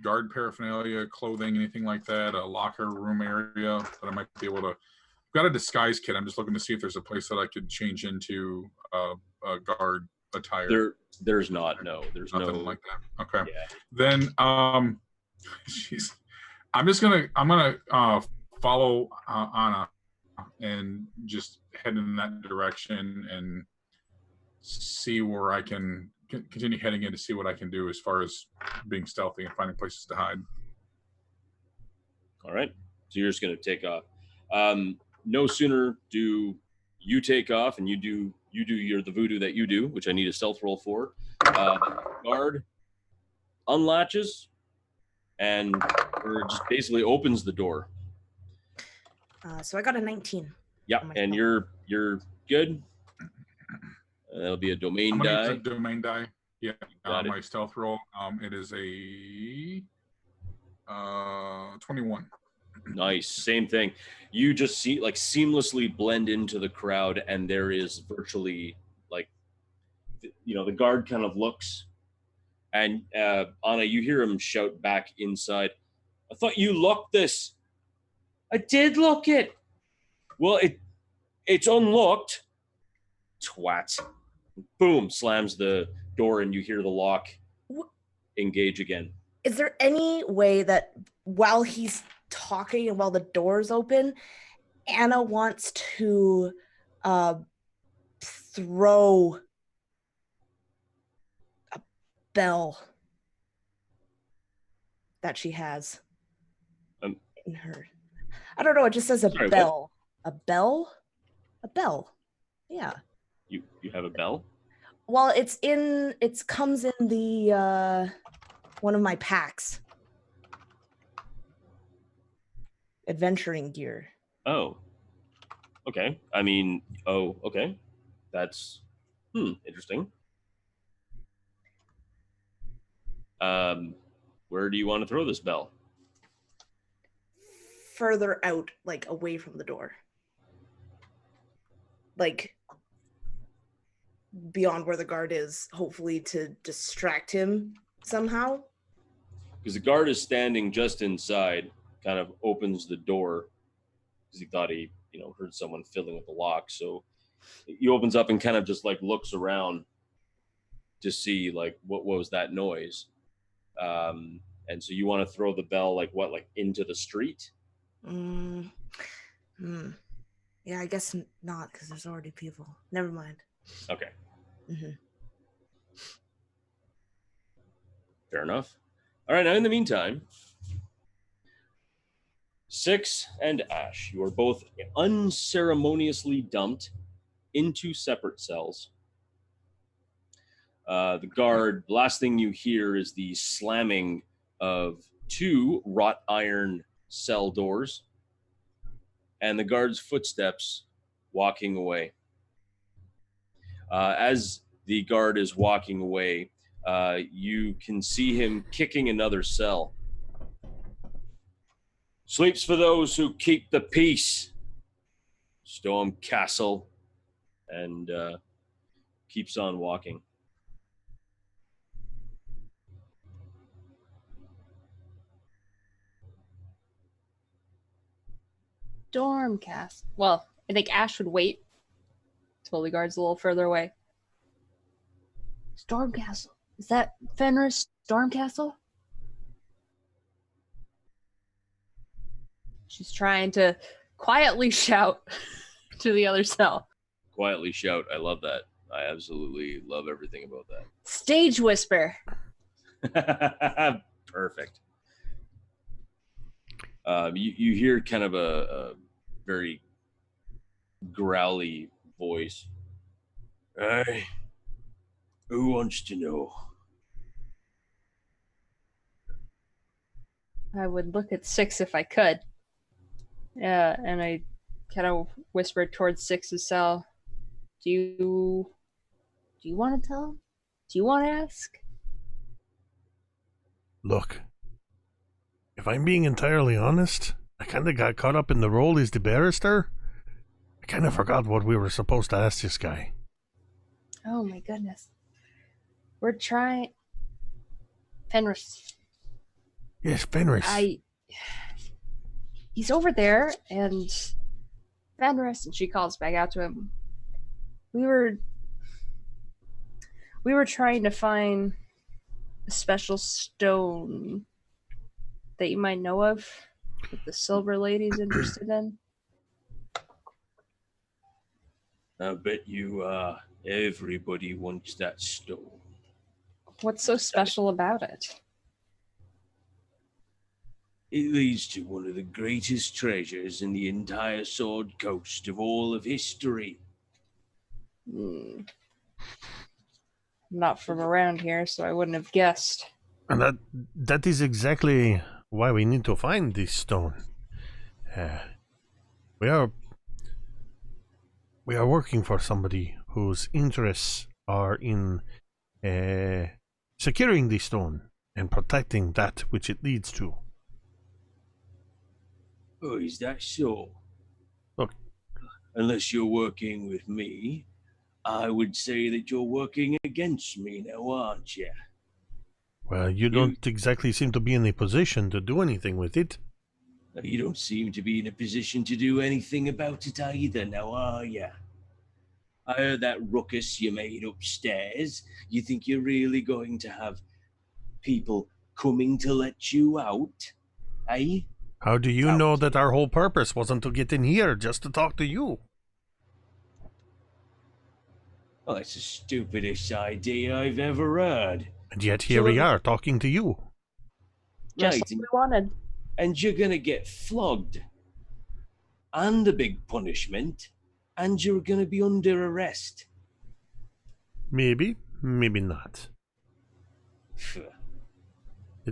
guard paraphernalia, clothing, anything like that, a locker room area that I might be able to? I've got a disguise kit. I'm just looking to see if there's a place that I could change into a guard attire. There's not. No, there's nothing no like that. Okay. Yeah. Then I'm gonna follow Anna and just head in that direction and see where I can continue heading in to see what I can do as far as being stealthy and finding places to hide. All right. So you're just going to take off. No sooner do you take off and you do the voodoo that you do, which I need a stealth roll for. Guard unlatches and just basically opens the door. So I got a 19. Yeah, and you're good. That'll be a domain die. A domain die. Yeah, my stealth roll. It is a 21. Nice, same thing. You just see like seamlessly blend into the crowd, and there is virtually like, the guard kind of looks, and Anna, you hear him shout back inside, "I thought you locked this." "I did lock it." "Well, it's unlocked." Twat. Boom, slams the door and you hear the lock engage again. Is there any way that while he's talking and while the door's open, Anna wants to throw a bell that she has in her? I don't know, it just says bell. What? A bell? A bell. Yeah. You have a bell? Well, it comes in the one of my packs. Adventuring gear. Oh. Okay. I mean, okay. That's interesting. Where do you want to throw this bell? Further out, like away from the door. Like beyond where the guard is, hopefully to distract him somehow. Because the guard is standing just inside, kind of opens the door because he thought he, heard someone fiddling with the lock. So he opens up and kind of just like looks around to see like what was that noise. And so you want to throw the bell like into the street? Yeah, I guess not, because there's already people. Never mind. Okay. Mm-hmm. Fair enough. All right, now in the meantime, Six and Asche, you are both unceremoniously dumped into separate cells. The guard, last thing you hear is the slamming of 2 wrought iron cell doors and the guard's footsteps walking away. As the guard is walking away, you can see him kicking another cell. "Sleeps for those who keep the peace, Storm Castle," and keeps on walking. Stormcast. Well, I think Asche would wait till the guard's a little further away. Stormcastle. Is that Fenris Stormcastle? She's trying to quietly shout to the other cell. Quietly shout. I love that. I absolutely love everything about Stage whisper. that. Perfect. You hear kind of a very growly voice. Hey, who wants to know? I would look at Six if I could. Yeah, and I kind of whispered towards Six's cell. Do you want to tell him? Do you want to ask? Look, if I'm being entirely honest, I kind of got caught up in the role as the barrister. I kind of forgot what we were supposed to ask this guy. Oh my goodness. We're trying. Fenris. Yes, Fenris. He's over there, and Fenris, and she calls back out to him. We were trying to find a special stone that you might know of that the Silver Lady's interested in. I bet you everybody wants that stone. What's so special about it? It leads to one of the greatest treasures in the entire Sword Coast of all of history. I'm not from around here, so I wouldn't have guessed. And that is exactly why we need to find this stone. We are working for somebody whose interests are in securing the stone and protecting that which it leads to. Oh, is that so? Look. Unless you're working with me, I would say that you're working against me now, aren't you? Well, you don't exactly seem to be in a position to do anything with it. You don't seem to be in a position to do anything about it either now, are you? I heard that ruckus you made upstairs. You think you're really going to have people coming to let you out? Eh? How do you know that our whole purpose wasn't to get in here just to talk to you? Well, that's the stupidest idea I've ever heard. And yet here we are talking to you. Just like we wanted. And you're gonna get flogged. And a big punishment. And you're gonna be under arrest. Maybe, maybe not.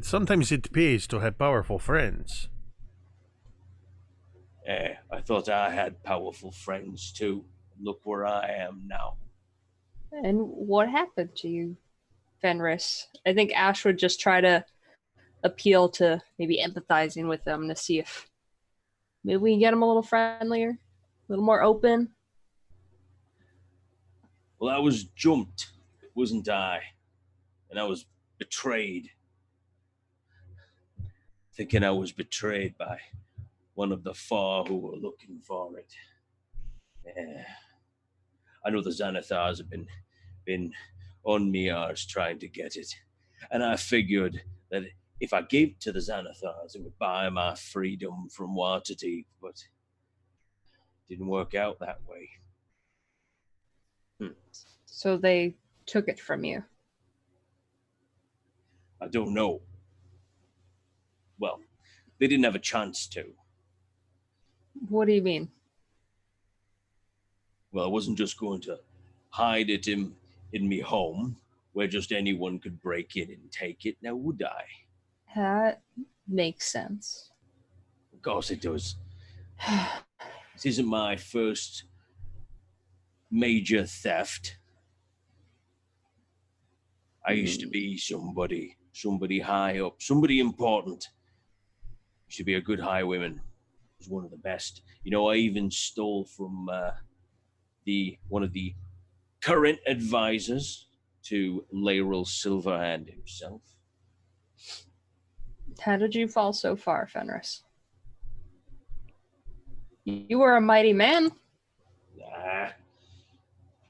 Sometimes it pays to have powerful friends. I thought I had powerful friends too. Look where I am now. And what happened to you, Fenris? I think Asche would just try to appeal to maybe empathizing with them to see if maybe we can get them a little friendlier, a little more open. Well, I was jumped, wasn't I? And I was betrayed. Thinking I was betrayed by one of the Far who were looking for it. Yeah. I know the Xanathars have been on me arse trying to get it. And I figured that if I gave it to the Xanathars, it would buy my freedom from Waterdeep, but it didn't work out that way. So they took it from you? I don't know. Well, they didn't have a chance to. What do you mean? Well, I wasn't just going to hide it in me home, where just anyone could break in and take it, now would I? That makes sense. Of course it does. This isn't my first major theft. I used to be somebody high up, somebody important. Used to be a good highwayman. Was one of the best. You know, I even stole from one of the current advisors to Laeral Silverhand himself. How did you fall so far, Fenris? You were a mighty man. Nah.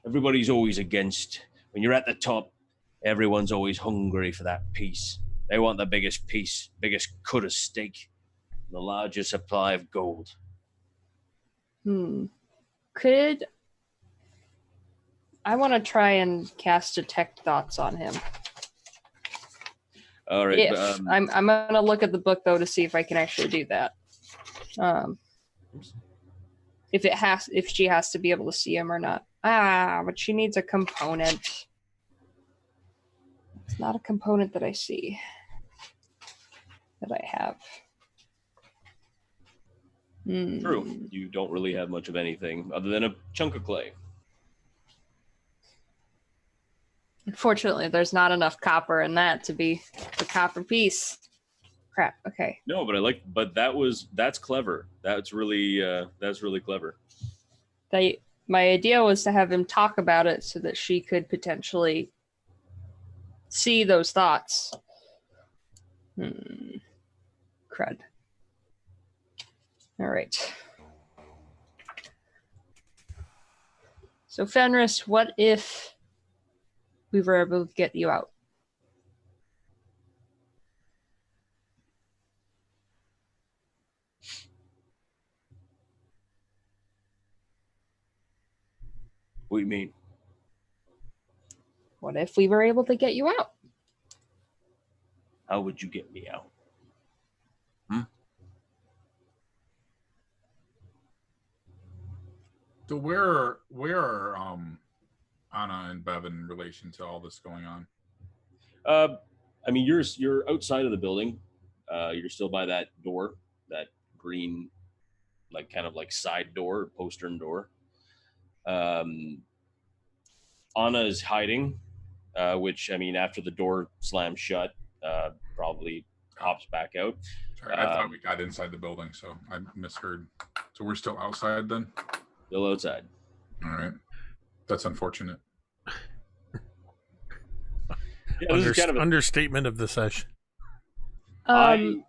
Everybody's always against. When you're at the top, everyone's always hungry for that piece. They want the biggest piece, biggest cut of steak, the largest supply of gold. Could I want to try and cast Detect Thoughts on him. All right. I'm gonna look at the book though to see if I can actually do that. If she has to be able to see him or not. But she needs a component. It's not a component that I see that I have. True. You don't really have much of anything other than a chunk of clay. Unfortunately, there's not enough copper in that to be a copper piece. Crap. Okay. No, but that's clever. That's really clever. My idea was to have him talk about it so that she could potentially see those thoughts. Crud. All right. So Fenris, what if we were able to get you out? What do you mean? What if we were able to get you out? How would you get me out? So where are Anna and Bevyn in relation to all this going on? I mean, you're outside of the building. You're still by that door, that green, like kind of like side door, postern door. Anna is hiding, which I mean, after the door slams shut, probably hops back out. Sorry, I thought we got inside the building, so I misheard. So we're still outside then? Still outside. All right. That's unfortunate. Yeah, this is kind of understatement of the session. I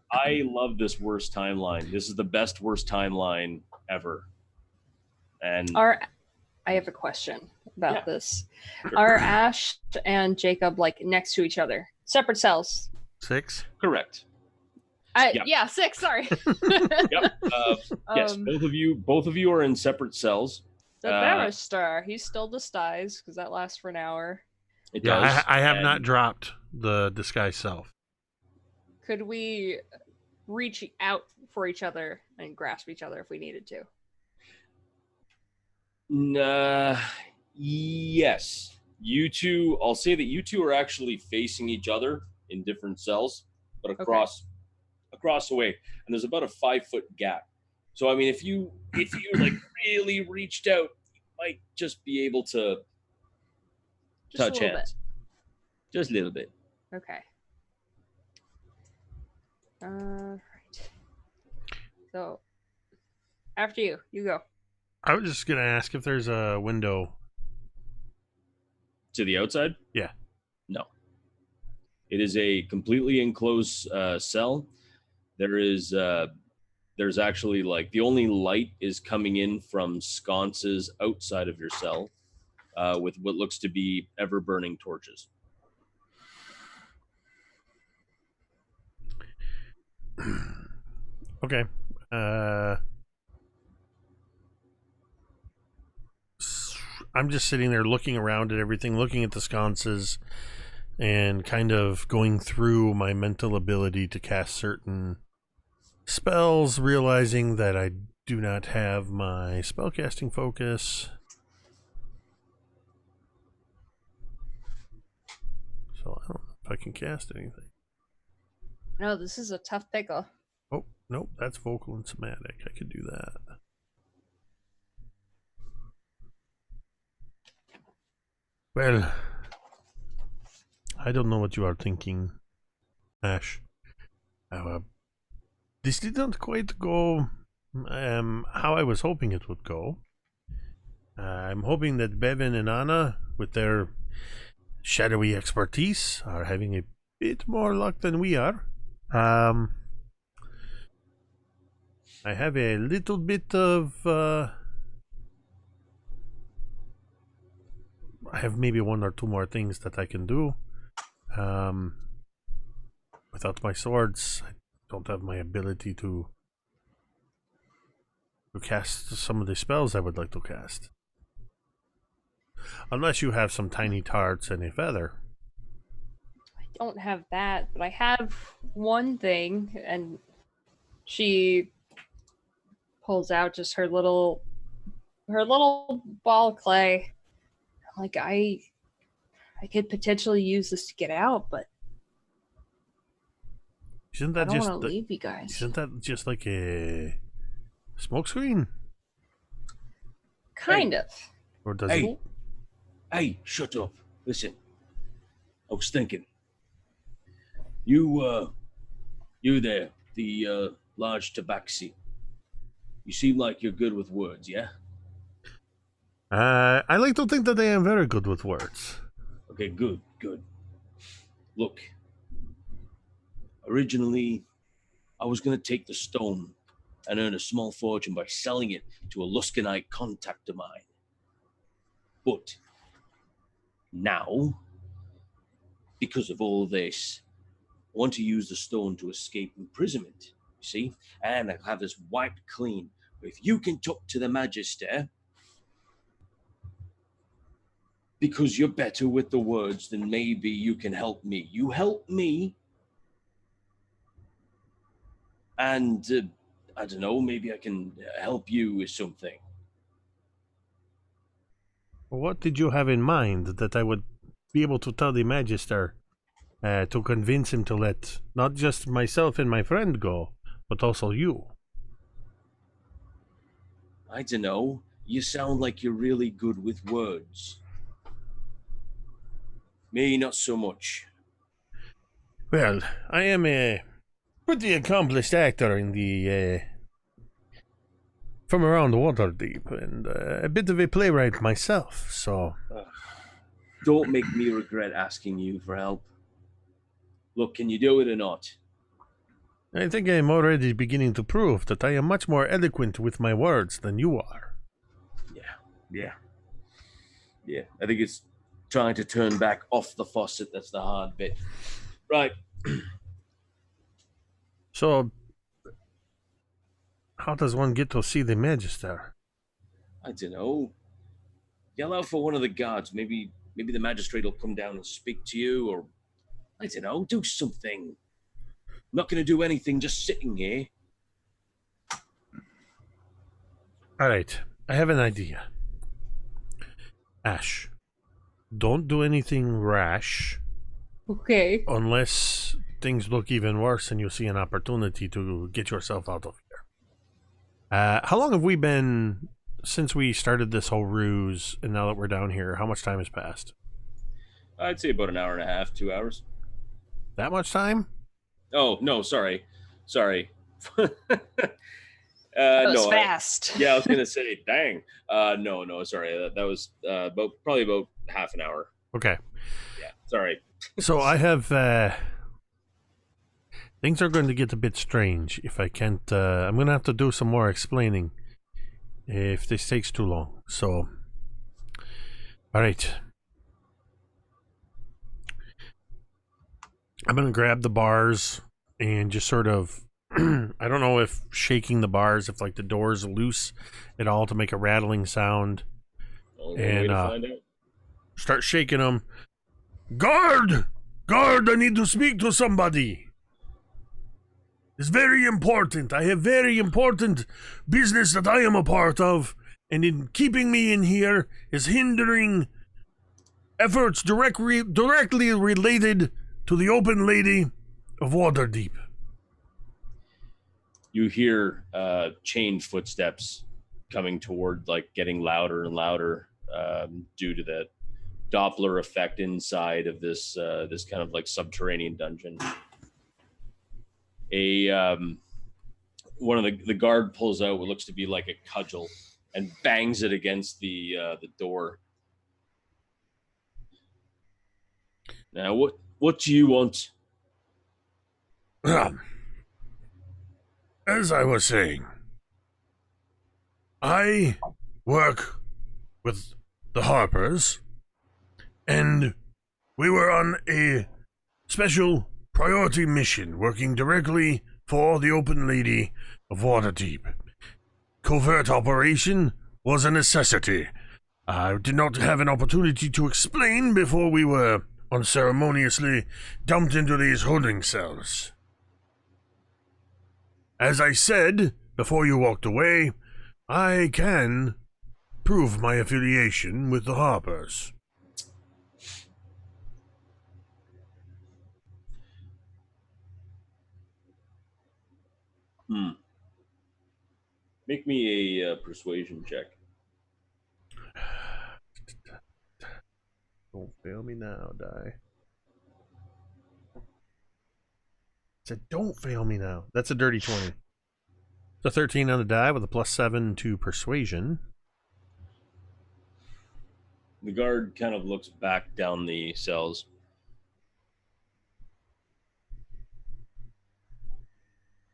love this worst timeline. This is the best worst timeline ever. And I have a question about this. Sure. Are Asche and Jacob like next to each other? Separate cells? 6? Correct. Yeah, 6, sorry. Yep. Yes, both of you are in separate cells. The barrister, he's still disguised because that lasts for an hour. It does. I have not dropped the disguise self. Could we reach out for each other and grasp each other if we needed to? Yes. You two, I'll say that you two are actually facing each other in different cells, but across the way. And there's about a 5-foot gap. So I mean, if you like really reached out, you might just be able to touch hands. Just a little bit. Okay. Right. So after you go. I was just gonna ask if there's a window To the outside? Yeah. No. It is a completely enclosed cell. There's actually like the only light is coming in from sconces outside of your cell with what looks to be ever burning torches. Okay. I'm just sitting there looking around at everything, looking at the sconces, and kind of going through my mental ability to cast certain spells, realizing that I do not have my spellcasting focus. So I don't know if I can cast anything. No, this is a tough pickle. Oh, nope, that's vocal and somatic. I could do that. Well, I don't know what you are thinking, Asche. This didn't quite go how I was hoping it would go. I'm hoping that Bevyn and Anna, with their shadowy expertise, are having a bit more luck than we are. I have a little bit of I have maybe 1 or 2 more things that I can do. Without my swords, I don't have my ability to cast some of the spells I would like to cast. Unless you have some tiny tarts and a feather. I don't have that, but I have one thing, and she pulls out just her little ball of clay. Like, I could potentially use this to get out, but Isn't I that don't just want to leave you guys. Isn't that just like a smokescreen? Kind of. Or does Hey. it? Hey, shut up. Listen, I was thinking. You there, the large tabaxi. You seem like you're good with words, yeah? I like to think that I am very good with words. Okay, good. Look, originally, I was going to take the stone and earn a small fortune by selling it to a Luskanite contact of mine. But now, because of all this, I want to use the stone to escape imprisonment, you see? And I'll have this wiped clean. But if you can talk to the Magister, because you're better with the words, then maybe you can help me. You help me, and I don't know, maybe I can help you with something. What did you have in mind that I would be able to tell the Magister to convince him to let not just myself and my friend go, but also you? I don't know. You sound like you're really good with words. Me, not so much. Well, I am a pretty accomplished actor in the from around Waterdeep, and a bit of a playwright myself, so... Don't make me regret asking you for help. Look, can you do it or not? I think I am already beginning to prove that I am much more eloquent with my words than you are. Yeah. I think it's trying to turn back off the faucet that's the hard bit. Right. So, how does one get to see the Magister? I don't know. Yell out for one of the guards. Maybe the magistrate will come down and speak to you, or I don't know, do something. I'm not going to do anything just sitting here. All right, I have an idea. Asche, don't do anything rash Okay. unless things look even worse and you see an opportunity to get yourself out of here. How long have we been since we started this whole ruse, and now that we're down here, how much time has passed? I'd say about an hour and a half, 2 hours. That much time? Oh, no, sorry. That was no, fast. Yeah, I was gonna say, dang. No, sorry. That was probably about half an hour. Okay. Yeah, sorry. So I have things are going to get a bit strange if I can't. I'm going to have to do some more explaining if this takes too long. So, all right. I'm going to grab the bars and just sort of, I don't know if shaking the bars, if like the door's loose at all to make a rattling sound. Only one way to find out. Start shaking them. Guard! Guard, I need to speak to somebody. It's very important. I have very important business that I am a part of, and in keeping me in here is hindering efforts directly related to the open lady of Waterdeep. You hear chained footsteps coming toward, like getting louder and louder due to the Doppler effect inside of this this kind of like subterranean dungeon. One of the guard pulls out what looks to be like a cudgel and bangs it against the door. Now, what do you want? As I was saying, I work with the Harpers, and we were on a special priority mission working directly for the Open Lady of Waterdeep. Covert operation was a necessity, I did not have an opportunity to explain before we were unceremoniously dumped into these holding cells. As I said before you walked away, I can prove my affiliation with the Harpers. Make me a persuasion check. Don't fail me now, die. Said, don't fail me now. That's a dirty 20. It's a 13 on the die with a +7 to persuasion. The guard kind of looks back down the cells.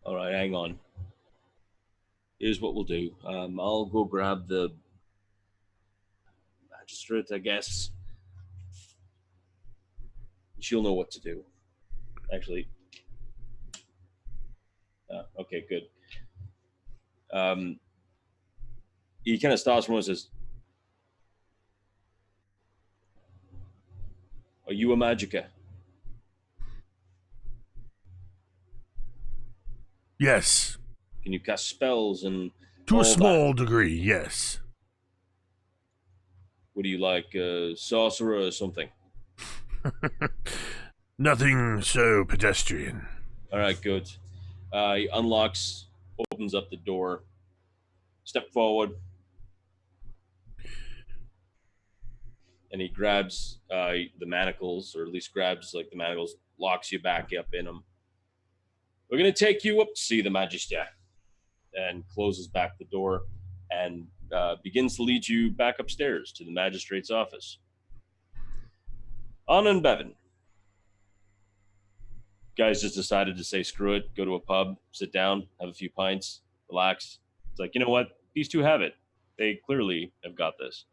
All right, hang on. Here's what we'll do. I'll go grab the magistrate, I guess. She'll know what to do. Actually. Okay, good. He kind of stops for a moment and says, "Are you a magicka?" Yes. Can you cast spells and To all a that? small degree, yes. What do you like, sorcerer or something? Nothing so pedestrian. All right, good. He unlocks, opens up the door. Step forward. And he grabs the manacles, or at least grabs like the manacles, locks you back up in them. We're going to take you up to see the Magister. And closes back the door and begins to lead you back upstairs to the magistrate's office. Anna and Bevyn. Guys just decided to say screw it, go to a pub, sit down, have a few pints, relax. It's like, you know what? These two have it. They clearly have got this.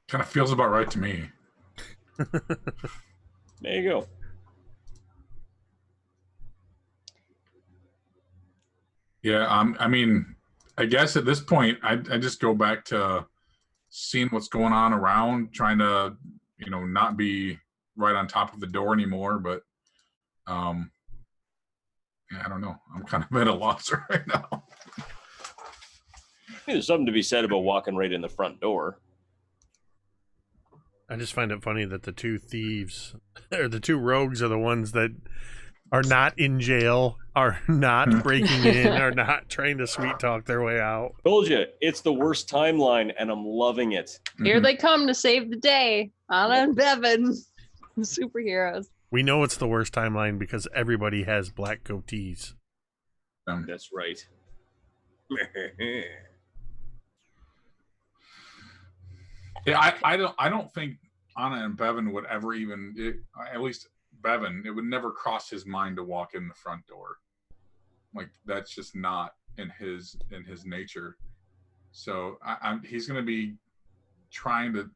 Kind of feels about right to me. There you go. Yeah, I mean, I guess at this point, I just go back to seeing what's going on around, trying to, not be right on top of the door anymore. But, yeah, I don't know. I'm kind of at a loss right now. There's something to be said about walking right in the front door. I just find it funny that the two thieves, or the two rogues, are the ones that are not in jail, are not breaking in, are not trying to sweet talk their way out. Told you, it's the worst timeline, and I'm loving it. Here they come to save the day. Anna and Bevyn, superheroes. We know it's the worst timeline because everybody has black goatees. That's right. Yeah, I don't think Anna and Bevyn would ever even, at least Bevyn, it would never cross his mind to walk in the front door. Like, that's just not in his nature. So he's going to be trying to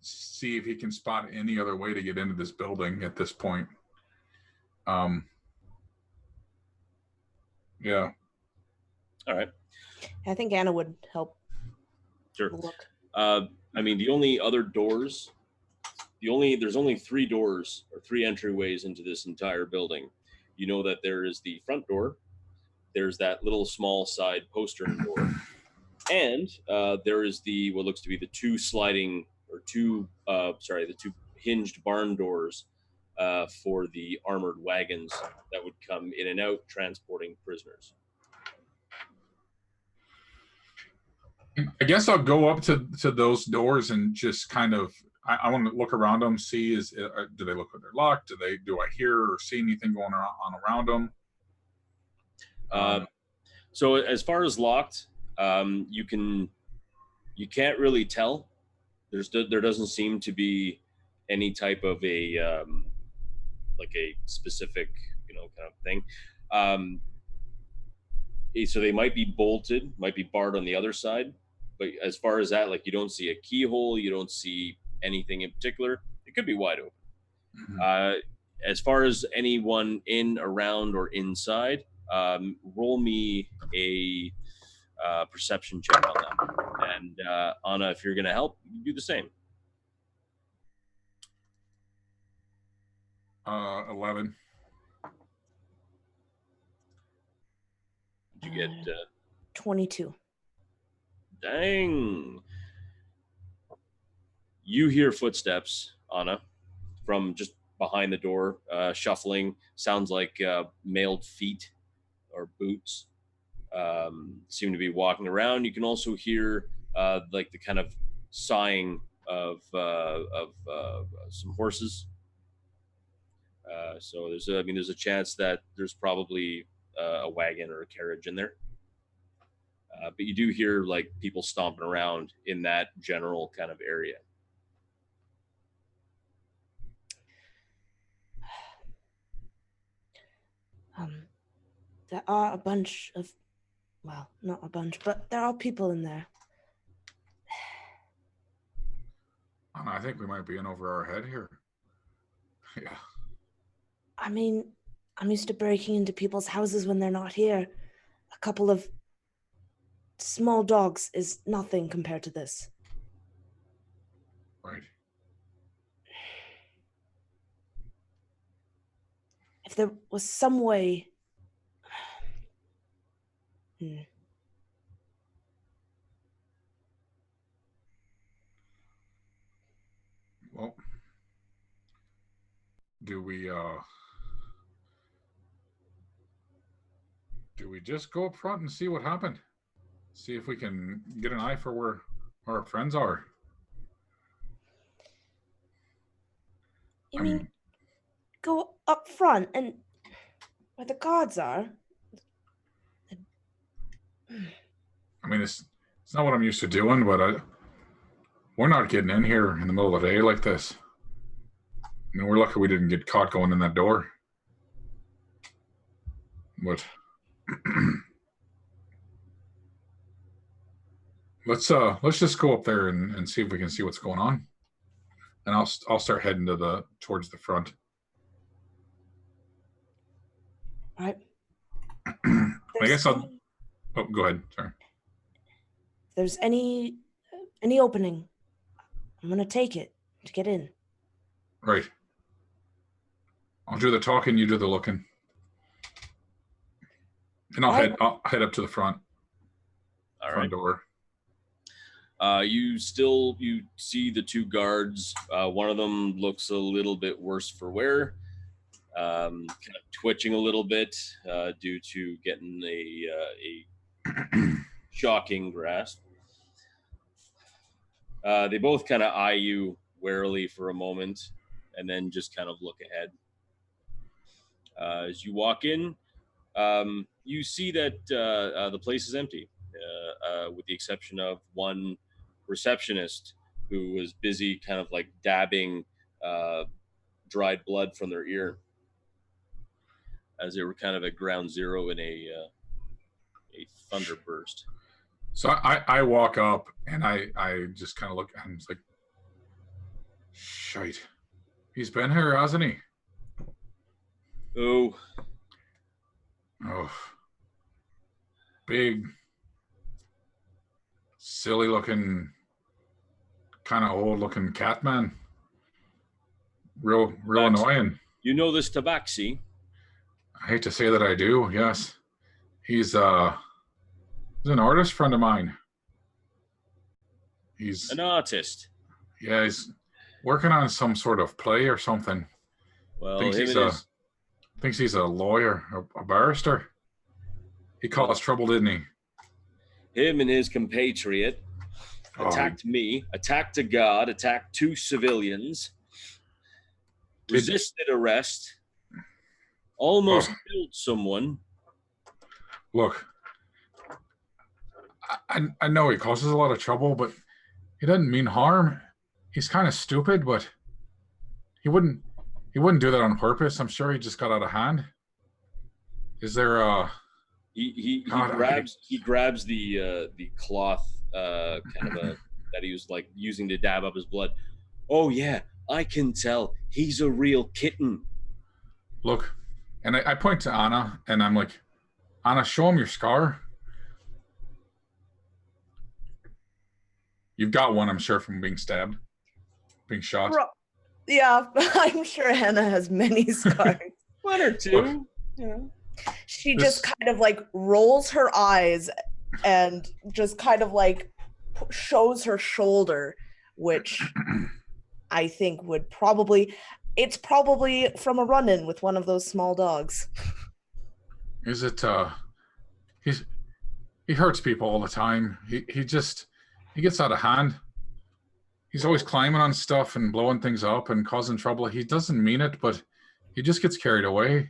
see if he can spot any other way to get into this building at this point. Yeah. All right. I think Anna would help. Sure. Look. I mean, the only other doors, there's only 3 doors or 3 entryways into this entire building. You know that there is the front door, there's that little small side postern door, and there is what looks to be the 2 hinged barn doors for the armored wagons that would come in and out transporting prisoners. I guess I'll go up to those doors and just kind of, I want to look around them, see do they look like they're locked? Do I hear or see anything going on around them? So as far as locked, you can't really tell. There doesn't seem to be any type of a like a specific kind of thing. So they might be bolted, might be barred on the other side. But as far as that, like, you don't see a keyhole, you don't see anything in particular. It could be wide open. Mm-hmm. As far as anyone in, around, or inside, roll me a perception check on them. And Anna, if you're going to help, you do the same. 11. Did you get 22. Dang. You hear footsteps, Anna, from just behind the door, shuffling. Sounds like mailed feet or boots. Seem to be walking around. You can also hear like the kind of sighing of some horses. So there's a chance that there's probably a wagon or a carriage in there. But you do hear like people stomping around in that general kind of area. There are a bunch of, well, not a bunch, but there are people in there. I think we might be in over our head here. Yeah. I mean, I'm used to breaking into people's houses when they're not here. A couple of small dogs is nothing compared to this. Right. If there was some way... Well, do we just go up front and see what happened? See if we can get an eye for where our friends are. You mean go up front and where the guards are? I mean, it's not what I'm used to doing, but we're not getting in here in the middle of the day like this. I mean, we're lucky we didn't get caught going in that door. But let's just go up there and see if we can see what's going on. And I'll start heading towards the front. All right. I guess I'll. Oh, go ahead. Sorry. If there's any opening, I'm gonna take it to get in. Right. I'll do the talking, you do the looking. And I'll head up to the front. All front right. door. You see the two guards. One of them looks a little bit worse for wear, kind of twitching a little bit due to getting a shocking grasp. They both kind of eye you warily for a moment, and then just kind of look ahead. As you walk in, you see that the place is empty, with the exception of one receptionist who was busy kind of like dabbing dried blood from their ear as they were kind of at ground zero in a thunderburst. So I walk up and I just kind of look at him. It's like, shite. He's been here, hasn't he? Oh. Big, silly looking, kind of old looking cat man. Real annoying. You know this Tabaxi? I hate to say that I do, yes. He's an artist friend of mine. He's an artist. Yeah, he's working on some sort of play or something. Well, thinks he's a lawyer, a barrister. He caused trouble, didn't he? Him and his compatriot attacked me, attacked a guard, attacked two civilians, resisted arrest, almost killed someone. Look, I know he causes a lot of trouble, but he doesn't mean harm. He's kind of stupid, but he wouldn't do that on purpose. I'm sure he just got out of hand. Is there He grabs the cloth kind of that he was like using to dab up his blood. Oh yeah, I can tell he's a real kitten. Look, and I point to Anna and I'm like, Anna, show him your scar. You've got one, I'm sure, from being stabbed, being shot. Yeah, I'm sure Hannah has many scars. One or two. Yeah. She just kind of like rolls her eyes and just kind of like shows her shoulder, which I think would it's probably from a run-in with one of those small dogs. Is it, he hurts people all the time. He gets out of hand. He's always climbing on stuff and blowing things up and causing trouble. He doesn't mean it, but he just gets carried away.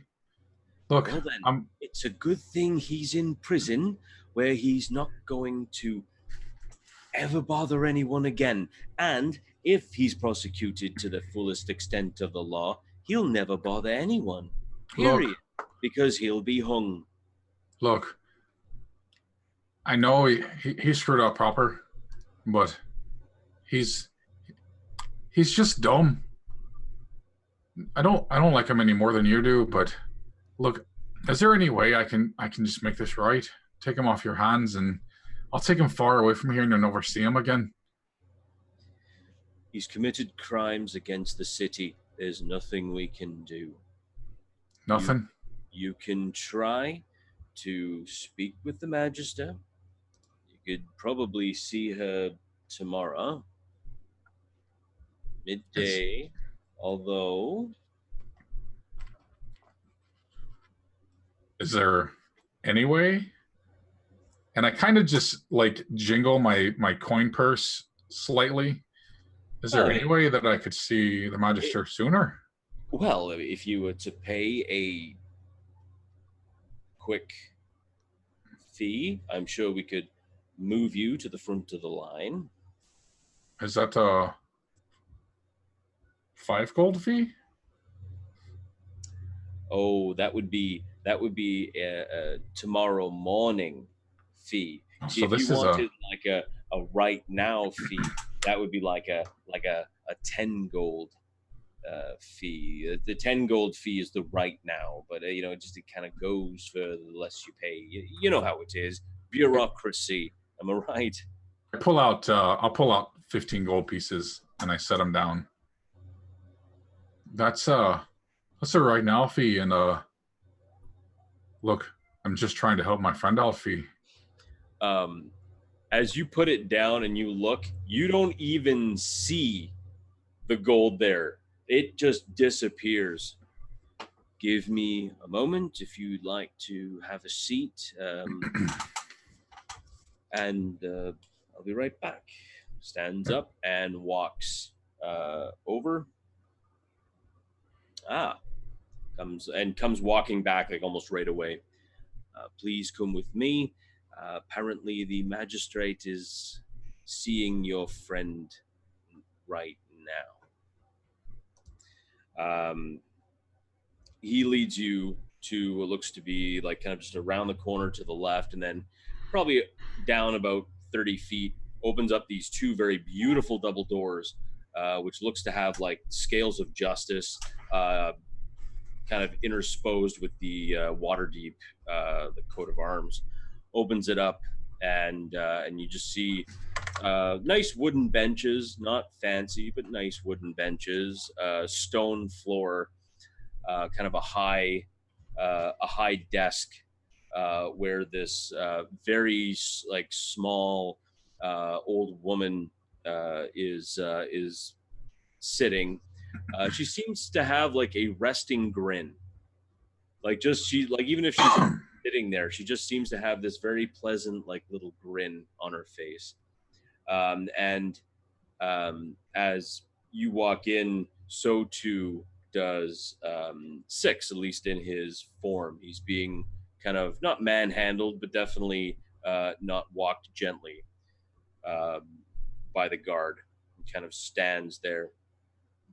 Look, well then, it's a good thing he's in prison where he's not going to ever bother anyone again. And if he's prosecuted to the fullest extent of the law, he'll never bother anyone. Period. Because he'll be hung. Look, I know he screwed up proper, but he's just dumb. I don't like him any more than you do, but look, is there any way I can just make this right? Take him off your hands and I'll take him far away from here and you'll never see him again. He's committed crimes against the city. There's nothing we can do. Nothing? You can try to speak with the Magister. You could probably see her tomorrow. Midday. Although... Is there any way? And I kind of just like jingle my coin purse slightly. Is there any way that I could see the Magister sooner? Well, if you were to pay a quick fee, I'm sure we could move you to the front of the line. Is that a 5 gold fee? Oh, that would be a tomorrow morning fee. See, so if this you is wanted like a right now fee, that would be like a 10 gold fee. The 10 gold fee is the right now, but it kind of goes further the less you pay. You know how it is, bureaucracy. Am I right? I'll pull out 15 gold pieces and I set them down. That's a right now fee, and look, I'm just trying to help my friend out fee. As you put it down and you look, you don't even see the gold there. It just disappears. Give me a moment if you'd like to have a seat, and I'll be right back. Stands up and walks over. Comes walking back like almost right away. Please come with me. Apparently the magistrate is seeing your friend right now. He leads you to what looks to be like kind of just around the corner to the left, and then probably down about 30 feet, opens up these two very beautiful double doors, which looks to have like scales of justice kind of intersposed with the Waterdeep, the coat of arms. Opens it up, and you just see nice wooden benches, not fancy, but nice wooden benches, stone floor, kind of a high desk where this very like small old woman is sitting. She seems to have like a resting grin, even if she's sitting there, she just seems to have this very pleasant like little grin on her face. And as you walk in, so too does Six, at least in his form. He's being kind of not manhandled, but definitely not walked gently by the guard. He kind of stands there.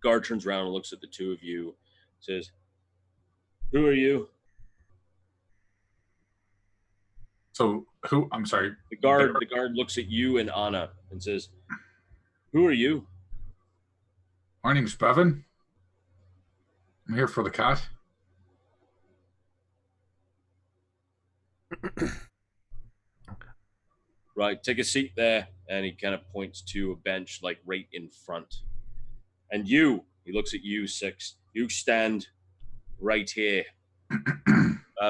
Guard turns around and looks at the two of you, says, "Who are you?" So who? I'm sorry. The guard looks at you and Anna and says, "Who are you?" My name's Bevyn. I'm here for the cat. Right, take a seat there. And he kind of points to a bench, like, right in front. And you, he looks at you, Six. You stand right here.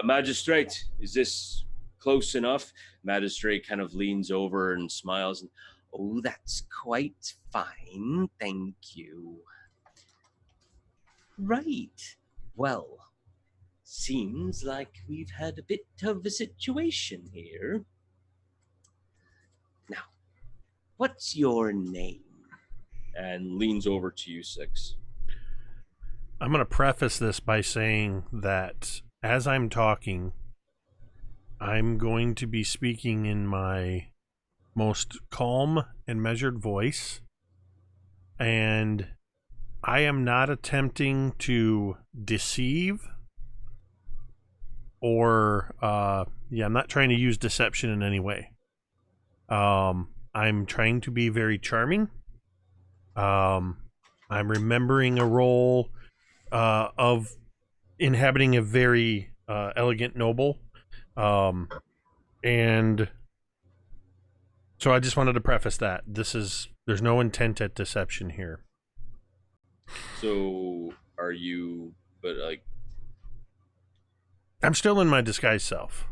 Magistrate, is this close enough? Magistrate kind of leans over and smiles. And, oh, that's quite fine. Thank you. Right. Well, seems like we've had a bit of a situation here. Now, what's your name? And leans over to you, Six. I'm going to preface this by saying that as I'm talking, I'm going to be speaking in my most calm and measured voice, and I am not attempting to deceive or, I'm not trying to use deception in any way. I'm trying to be very charming. I'm remembering a role of inhabiting a very elegant noble. And so I just wanted to preface that. There's no intent at deception here. So, are you, but like... I'm still in my disguised self.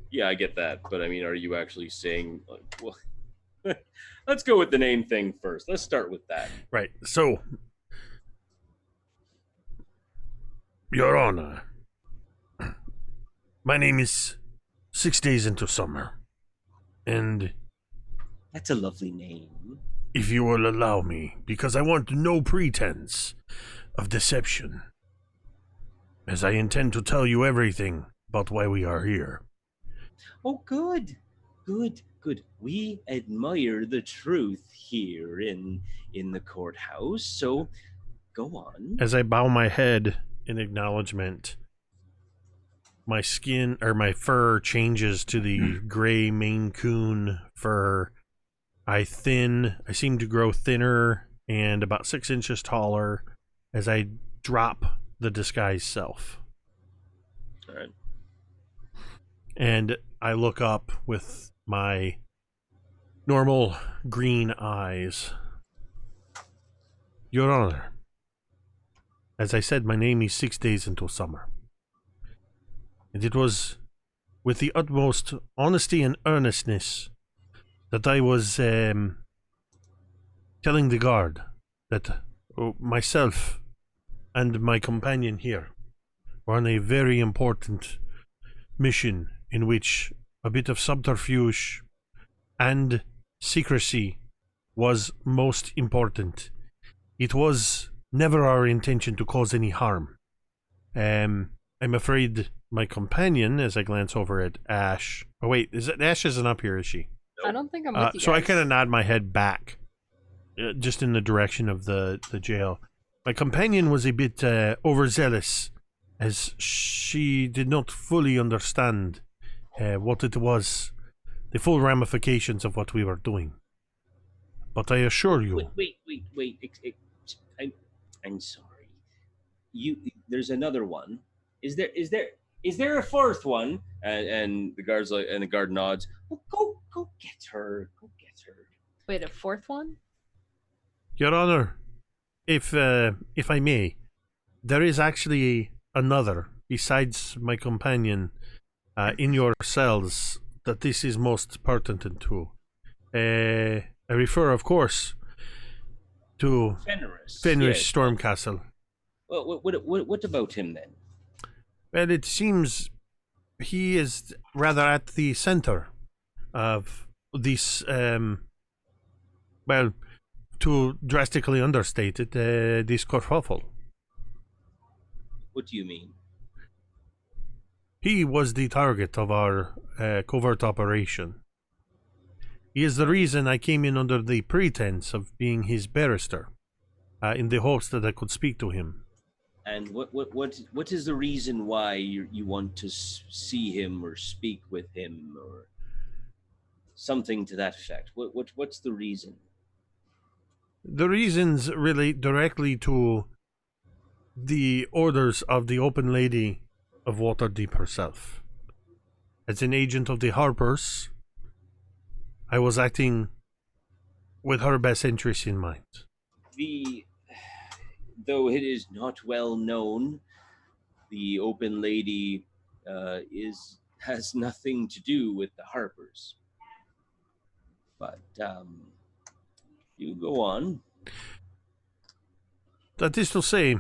Yeah, I get that. But I mean, are you actually saying, like, well... Let's go with the name thing first. Let's start with that. Right. So, Your Honor, my name is 6 Days into Summer, and That's a lovely name. if you will allow me, because I want no pretense of deception, as I intend to tell you everything about why we are here. Oh, good. Good. We admire the truth here in the courthouse, so go on. as I bow my head in acknowledgement, my skin or my fur changes to the gray Maine Coon fur. I seem to grow thinner and about 6 inches taller as I drop the disguised self. All right. And I look up with my normal green eyes. Your Honor, as I said, my name is 6 Days into Summer. And it was with the utmost honesty and earnestness that I was telling the guard that myself and my companion here were on a very important mission in which a bit of subterfuge and secrecy was most important. It was never our intention to cause any harm. I'm afraid my companion, as I glance over at Asche... Oh wait, Asche isn't up here, is she? I don't think I'm with you So I guys. kind of nod my head back, just in the direction of the jail. My companion was a bit overzealous, as she did not fully understand what it was, the full ramifications of what we were doing. But I assure you... Wait. I'm sorry. There's another one. Is there a fourth one? And the guard's like, and the guard nods. Well, go get her. Go get her. Wait, a fourth one? Your Honor, if I may, there is actually another, besides my companion, in your cells that this is most pertinent to. I refer, of course, to Fenris. Fenris Yes. Stormcastle. Well, what about him then? Well, it seems he is rather at the center of this, to drastically understate it, this kerfuffle. What do you mean? He was the target of our covert operation. He is the reason I came in under the pretense of being his barrister, in the hopes that I could speak to him. And what is the reason why you want to see him or speak with him or something to that effect? What's the reason? The reasons relate directly to the orders of the Open Lady of Waterdeep herself. As an agent of the Harpers, I was acting with her best interest in mind. Though it is not well known, the open lady has nothing to do with the Harpers. But you go on. That is to say,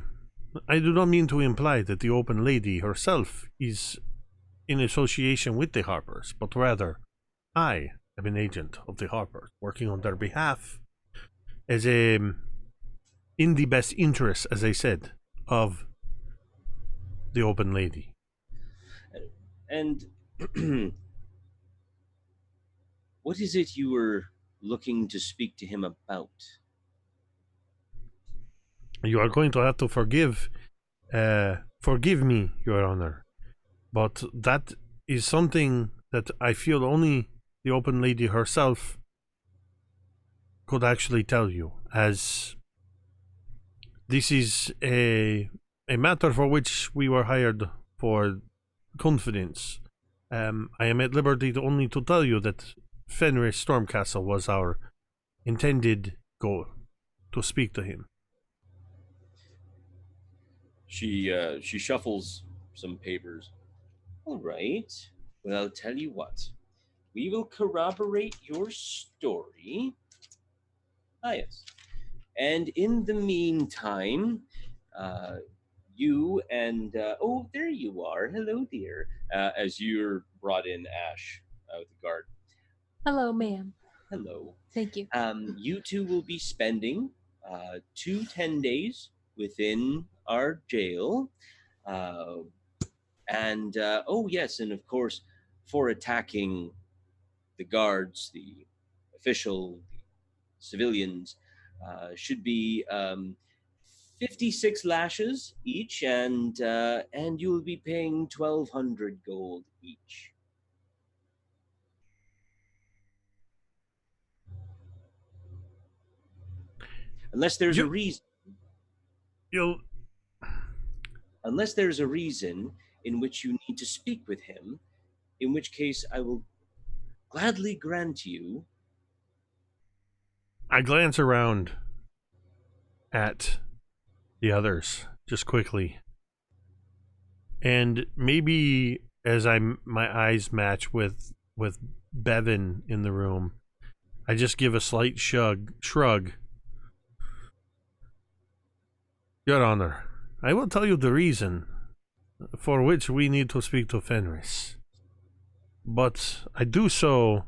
I do not mean to imply that the open lady herself is in association with the Harpers, but rather I am an agent of the Harpers, working on their behalf as in the best interest, as I said, of the open lady. And what is it you were looking to speak to him about? You are going to have to forgive me, Your Honor, but that is something that I feel only the open lady herself could actually tell you, as this is a matter for which we were hired for confidence. I am at liberty only to tell you that Fenris Stormcastle was our intended goal, to speak to him. She shuffles some papers. All right. Well, I'll tell you what. We will corroborate your story. Ah, yes. And in the meantime, you and oh, there you are. Hello, dear. As you're brought in, Asche, with the guard. Hello, ma'am. Hello. Thank you. You two will be spending 10 days within our jail. And oh, yes, and of course, for attacking the guards, the official, the civilians, should be 56 lashes each, and you will be paying 1,200 gold each. Unless there's a reason. Unless there's a reason in which you need to speak with him, in which case I will gladly grant you. I glance around at the others just quickly, and maybe as my eyes match with Bevyn in the room, I just give a slight shrug. Your Honor, I will tell you the reason for which we need to speak to Fenris, but I do so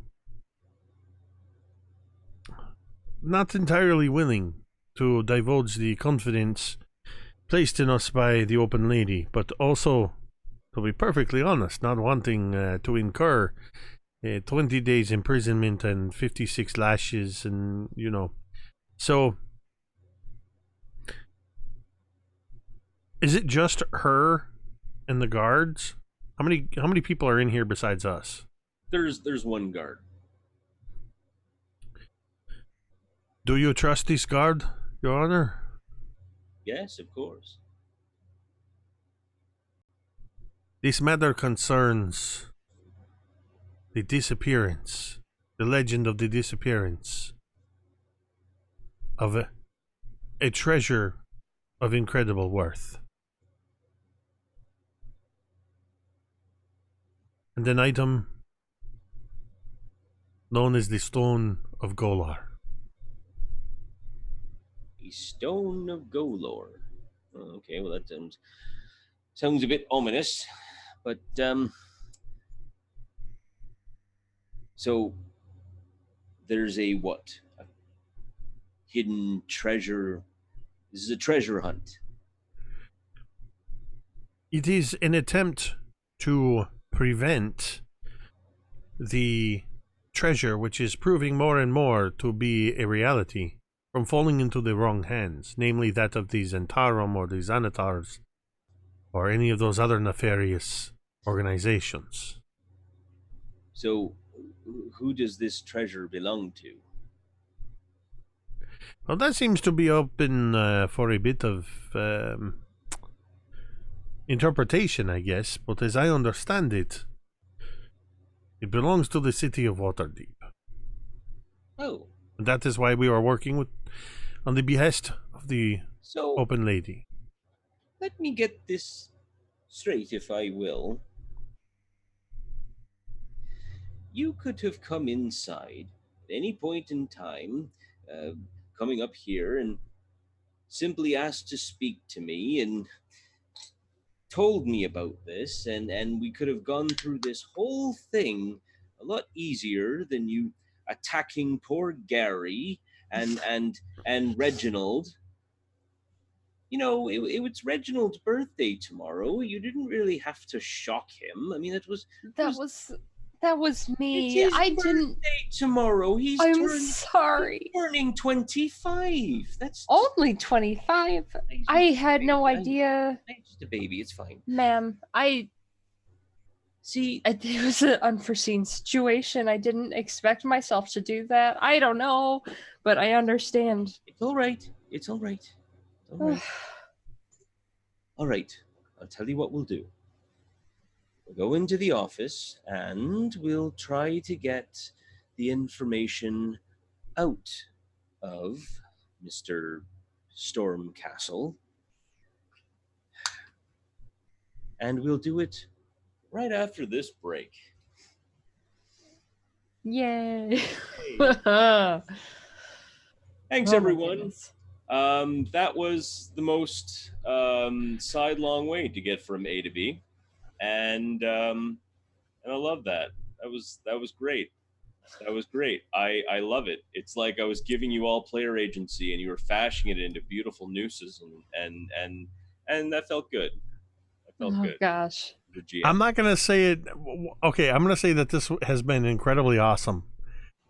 not entirely willing to divulge the confidence placed in us by the open lady, but also, to be perfectly honest, not wanting to incur 20 days imprisonment and 56 lashes, and so is it just her and the guards? How many people are in here besides us? There's one guard. Do you trust this guard, Your Honor? Yes, of course. This matter concerns the legend of the disappearance of a treasure of incredible worth. And an item known as the Stone of Golar. The Stone of Golor. Okay, well that sounds a bit ominous, but so there's a hidden treasure. This is a treasure hunt. It is an attempt to prevent the treasure, which is proving more and more to be a reality, from falling into the wrong hands, namely that of the Zentarum or the Xanatars, or any of those other nefarious organizations. So, who does this treasure belong to? Well, that seems to be open for a bit of interpretation, I guess, but as I understand it, it belongs to the city of Waterdeep. Oh, And that is why we are working with on the behest of the so open lady. let me get this straight, if I will. You could have come inside at any point in time, coming up here and simply asked to speak to me and told me about this, and we could have gone through this whole thing a lot easier than you attacking poor Gary and Reginald. You know, it's Reginald's birthday tomorrow. You didn't really have to shock him. I mean, That was it's me. his I birthday didn't. tomorrow. I'm sorry. Turning 25. That's Only 25. I had no idea, I'm just a baby. It's fine. ma'am. See, It was an unforeseen situation. I didn't expect myself to do that. I don't know, but I understand. it's all right. It's all right. It's all right. All right. I'll tell you what we'll do. We'll go into the office and we'll try to get the information out of Mr. Stormcastle. And we'll do it right after this break. Yay. Thanks, Oh my everyone. goodness. That was the most sidelong way to get from A to B, and I love that. That was great. That was great. I love it. It's like I was giving you all player agency, and you were fashioning it into beautiful nooses, and that felt good. That felt Oh good. gosh. The GM. I'm not going to say it. Okay, I'm going to say that this has been incredibly awesome.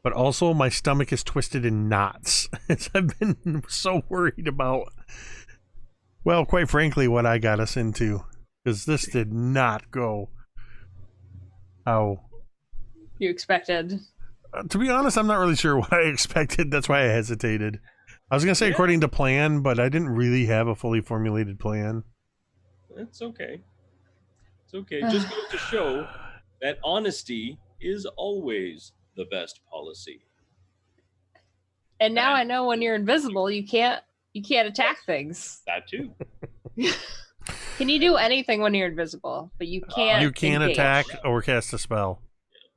But also, my stomach is twisted in knots. I've been so worried about, well, quite frankly, what I got us into. Because this did not go how. You expected. To be honest, I'm not really sure what I expected. That's why I hesitated. I was going to say according to plan, but I didn't really have a fully formulated plan. It's okay. It's okay. It just goes to show that honesty is always the best policy. And now I know when you're invisible, you can't attack things. That too. Can you do anything when you're invisible? But you can't. You can engage. attack or cast a spell.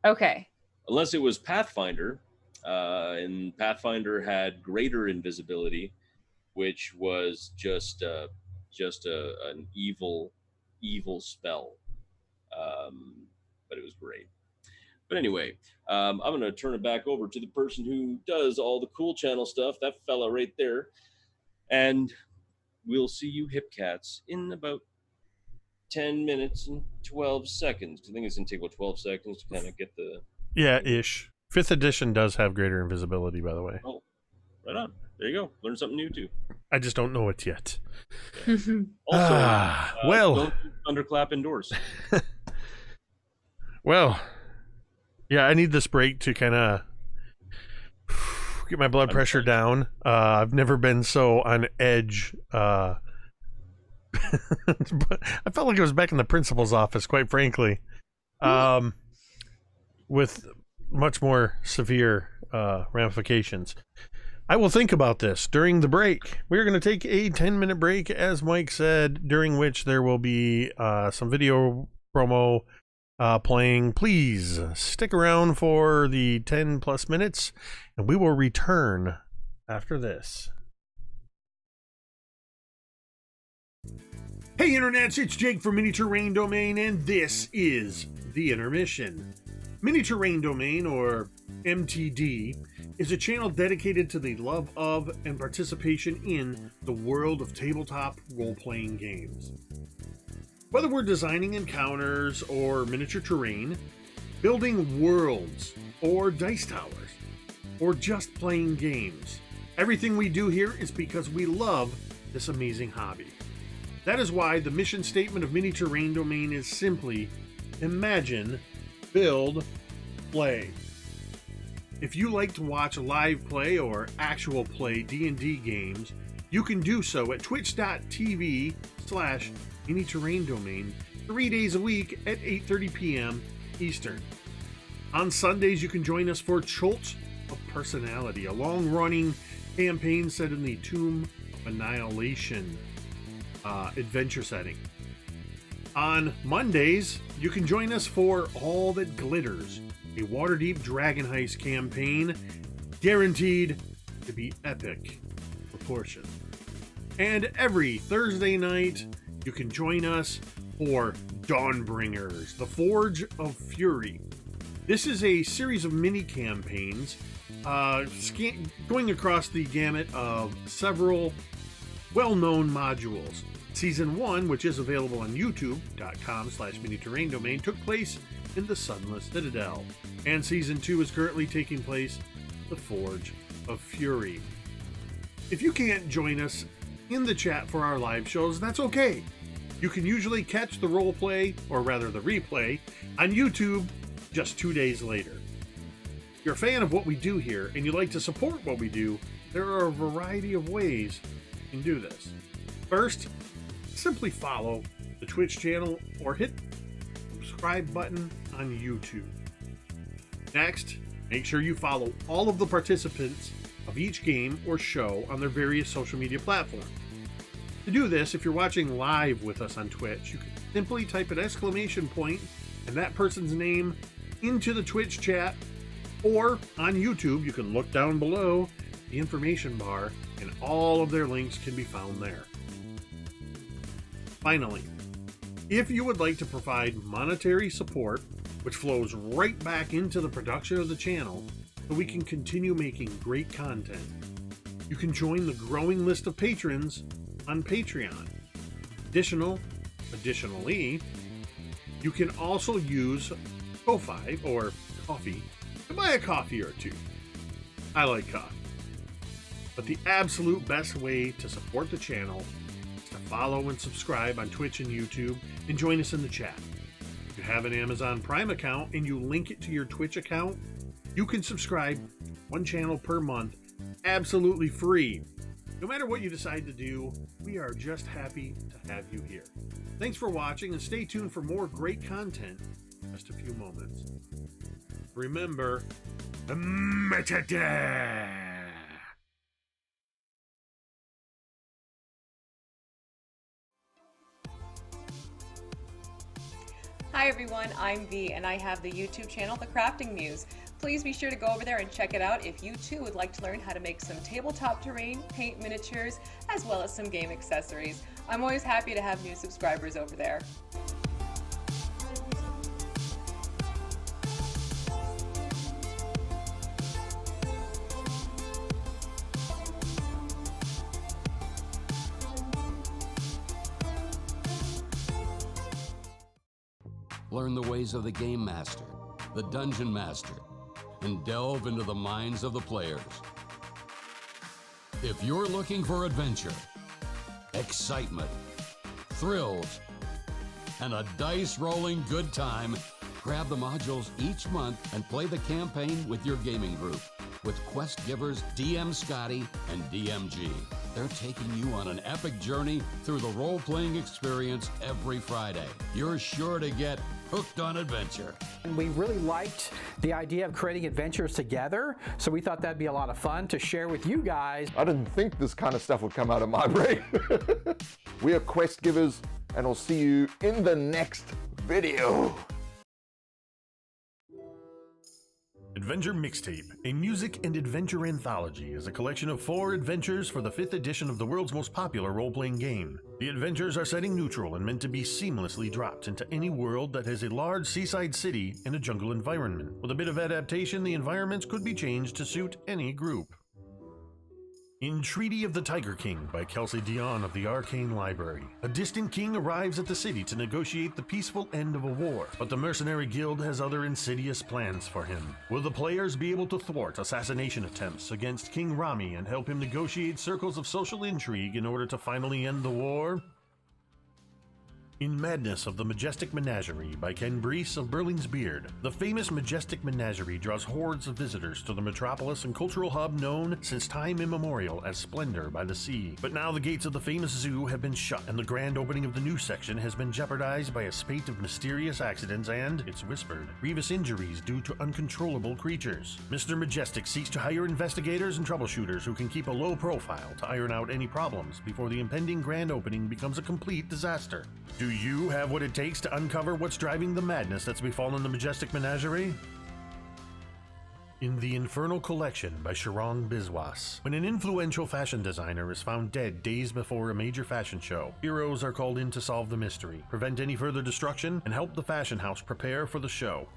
Okay. Unless it was Pathfinder, and Pathfinder had greater invisibility, which was just an evil spell. But it was great. But anyway, I'm going to turn it back over to the person who does all the cool channel stuff, that fella right there. And we'll see you hipcats in about 10 minutes and 12 seconds. I think it's going to take about 12 seconds to kind of get the... Yeah, ish. 5th edition does have greater invisibility, by the way. Oh, right on. There you go. Learn something new, too. I just don't know it yet. Also, well, don't thunderclap indoors. well, yeah, I need this break to kind of get my blood pressure down. I've never been so on edge. I felt like I was back in the principal's office, quite frankly, with much more severe ramifications. I will think about this during the break. We're going to take a 10-minute break, as Mike said, during which there will be some video promo playing. Please stick around for the 10 plus minutes, and we will return after this. Hey internets, it's Jake from Mini Terrain Domain, and this is The Intermission. Mini Terrain Domain, or MTD, is a channel dedicated to the love of and participation in the world of tabletop role-playing games. Whether we're designing encounters or miniature terrain, building worlds or dice towers, or just playing games, everything we do here is because we love this amazing hobby. That is why the mission statement of Mini Terrain Domain is simply imagine, build, play. If you like to watch live play or actual play D&D games, you can do so at twitch.tv/Mini Terrain Domain 3 days a week at 8:30 p.m. Eastern. On Sundays, you can join us for Cult of Personality, a long-running campaign set in the Tomb of Annihilation adventure setting. On Mondays, you can join us for All That Glitters, a Waterdeep Dragon Heist campaign guaranteed to be epic proportions. And every Thursday night, you can join us for Dawnbringers, the Forge of Fury. This is a series of mini campaigns going across the gamut of several well-known modules. Season 1, which is available on youtube.com/mini-terrain domain, took place in the Sunless Citadel. And Season 2 is currently taking place in the Forge of Fury. If you can't join us in the chat for our live shows, that's okay. You can usually catch the roleplay, or rather the replay, on YouTube just 2 days later. If you're a fan of what we do here and you'd like to support what we do, there are a variety of ways you can do this. First, simply follow the Twitch channel or hit the subscribe button on YouTube. Next, make sure you follow all of the participants of each game or show on their various social media platforms. To do this, if you're watching live with us on Twitch, you can simply type an exclamation point and that person's name into the Twitch chat, or on YouTube, you can look down below the information bar and all of their links can be found there. Finally, if you would like to provide monetary support, which flows right back into the production of the channel so we can continue making great content, you can join the growing list of patrons on Patreon. Additionally, you can also use Ko-Fi or Coffee to buy a coffee or two. I like coffee. But the absolute best way to support the channel is to follow and subscribe on Twitch and YouTube and join us in the chat. If you have an Amazon Prime account and you link it to your Twitch account, you can subscribe to one channel per month absolutely free. No matter what you decide to do, we are just happy to have you here. Thanks for watching and stay tuned for more great content in just a few moments. Remember, metadata! Hi everyone, I'm V and I have the YouTube channel The Crafting Muse. Please be sure to go over there and check it out if you too would like to learn how to make some tabletop terrain, paint miniatures, as well as some game accessories. I'm always happy to have new subscribers over there. Learn the ways of the Game Master, the Dungeon Master, and delve into the minds of the players. If you're looking for adventure, excitement, thrills, and a dice-rolling good time, grab the modules each month and play the campaign with your gaming group with quest givers DM Scotty and DMG. They're taking you on an epic journey through the role-playing experience every Friday. You're sure to get hooked on adventure. And we really liked the idea of creating adventures together, so we thought that'd be a lot of fun to share with you guys. I didn't think this kind of stuff would come out of my brain. We are quest givers, and I'll see you in the next video. Adventure Mixtape, a music and adventure anthology, is a collection of 4 adventures for the 5th edition of the world's most popular role-playing game. The adventures are setting neutral and meant to be seamlessly dropped into any world that has a large seaside city and a jungle environment. With a bit of adaptation, the environments could be changed to suit any group. In Treaty of the Tiger King by Kelsey Dion of the Arcane Library, a distant king arrives at the city to negotiate the peaceful end of a war, but the Mercenary Guild has other insidious plans for him. Will the players be able to thwart assassination attempts against King Rami and help him negotiate circles of social intrigue in order to finally end the war? In Madness of the Majestic Menagerie by Ken Brees of Burling's Beard, the famous Majestic Menagerie draws hordes of visitors to the metropolis and cultural hub known since time immemorial as Splendor by the Sea. But now the gates of the famous zoo have been shut, and the grand opening of the new section has been jeopardized by a spate of mysterious accidents and, it's whispered, grievous injuries due to uncontrollable creatures. Mr. Majestic seeks to hire investigators and troubleshooters who can keep a low profile to iron out any problems before the impending grand opening becomes a complete disaster. Do you have what it takes to uncover what's driving the madness that's befallen the Majestic Menagerie? In The Infernal Collection by Sharm Biswas, when an influential fashion designer is found dead days before a major fashion show, heroes are called in to solve the mystery, prevent any further destruction, and help the fashion house prepare for the show.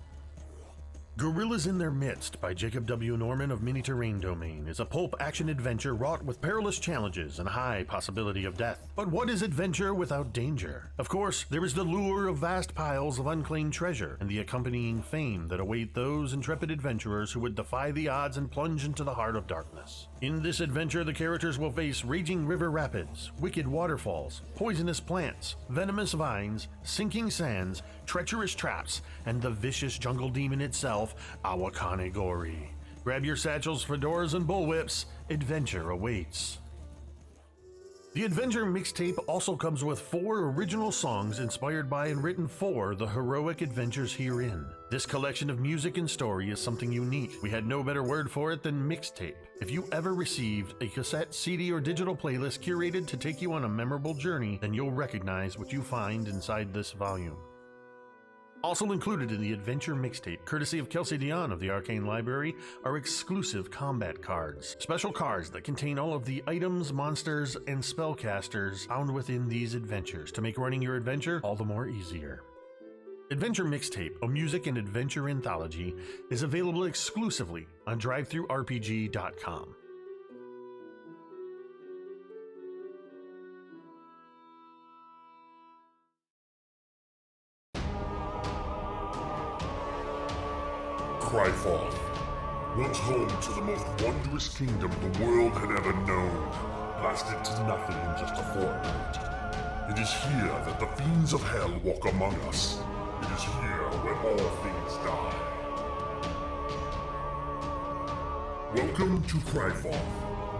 Gorillas in Their Midst by Jacob W. Norman of Mini Terrain Domain is a pulp action adventure wrought with perilous challenges and high possibility of death. But what is adventure without danger? Of course, there is the lure of vast piles of unclaimed treasure and the accompanying fame that await those intrepid adventurers who would defy the odds and plunge into the heart of darkness. In this adventure, the characters will face raging river rapids, wicked waterfalls, poisonous plants, venomous vines, sinking sands, treacherous traps, and the vicious jungle demon itself, Awakanegori. Grab your satchels, fedoras, and bullwhips. Adventure awaits. The Adventure mixtape also comes with 4 original songs inspired by and written for the heroic adventures herein. This collection of music and story is something unique. We had no better word for it than mixtape. If you ever received a cassette, CD, or digital playlist curated to take you on a memorable journey, then you'll recognize what you find inside this volume. Also included in the Adventure mixtape, courtesy of Kelsey Dion of the Arcane Library, are exclusive combat cards. Special cards that contain all of the items, monsters, and spellcasters found within these adventures to make running your adventure all the more easier. Adventure Mixtape, a music and adventure anthology, is available exclusively on drivethrurpg.com. Cryforth, once home to the most wondrous kingdom the world had ever known, blasted to nothing in just a fortnight. It is here that the fiends of hell walk among us. It is here where all things die. Welcome to Cryforth.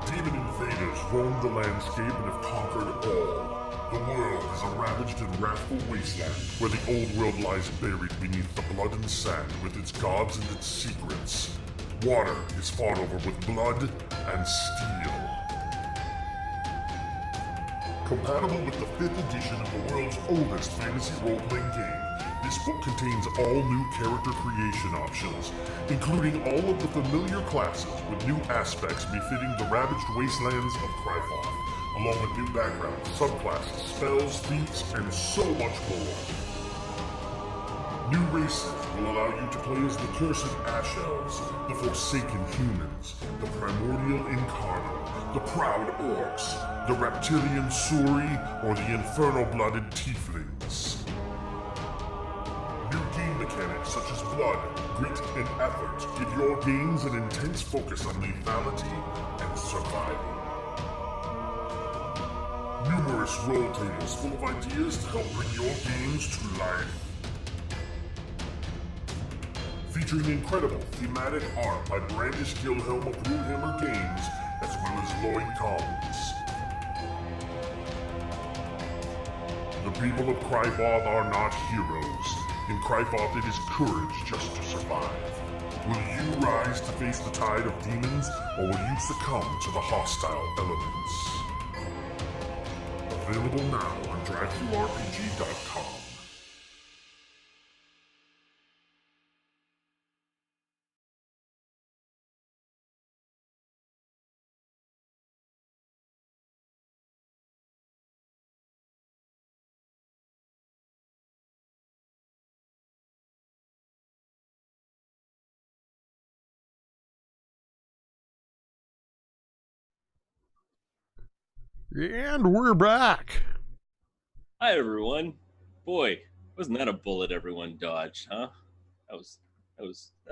Demon invaders roam the landscape and have conquered all. The world is a ravaged and wrathful wasteland, where the old world lies buried beneath the blood and sand with its gods and its secrets. Water is fought over with blood and steel. Compatible with the 5th edition of the world's oldest fantasy role-playing game, this book contains all new character creation options, including all of the familiar classes with new aspects befitting the ravaged wastelands of Cryforth, along with new backgrounds, subclasses, spells, feats, and so much more. New races will allow you to play as the cursed Asche elves, the forsaken humans, the primordial incarnate, the proud orcs, the reptilian Suri, or the infernal-blooded tieflings. New game mechanics such as blood, grit, and effort give your games an intense focus on lethality and survival. Numerous role tables full of ideas to help bring your games to life. Featuring incredible thematic art by Brandish Gilhelm of Runehammer Games, as well as Lloyd Collins. The people of Cryforth are not heroes. In Cryforth it is courage just to survive. Will you rise to face the tide of demons, or will you succumb to the hostile elements? Available now on drivethrurpg.com. And we're back. Hi everyone. Boy, wasn't that a bullet everyone dodged, huh? That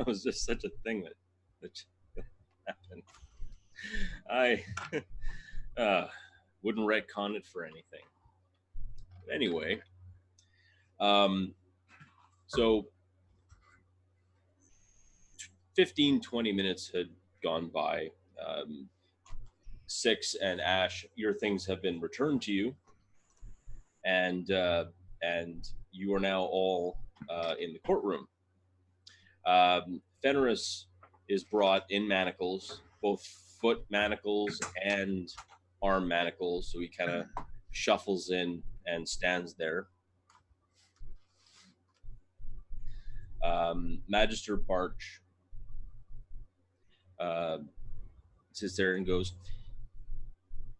was just such a thing that happened. I wouldn't retcon it for anything. But anyway, So 15, 20 minutes had gone by. Six and Asche, your things have been returned to you, and you are now all in the courtroom. Fenris is brought in manacles, both foot manacles and arm manacles, so he kind of shuffles in and stands there. Magister Barch sits there and goes,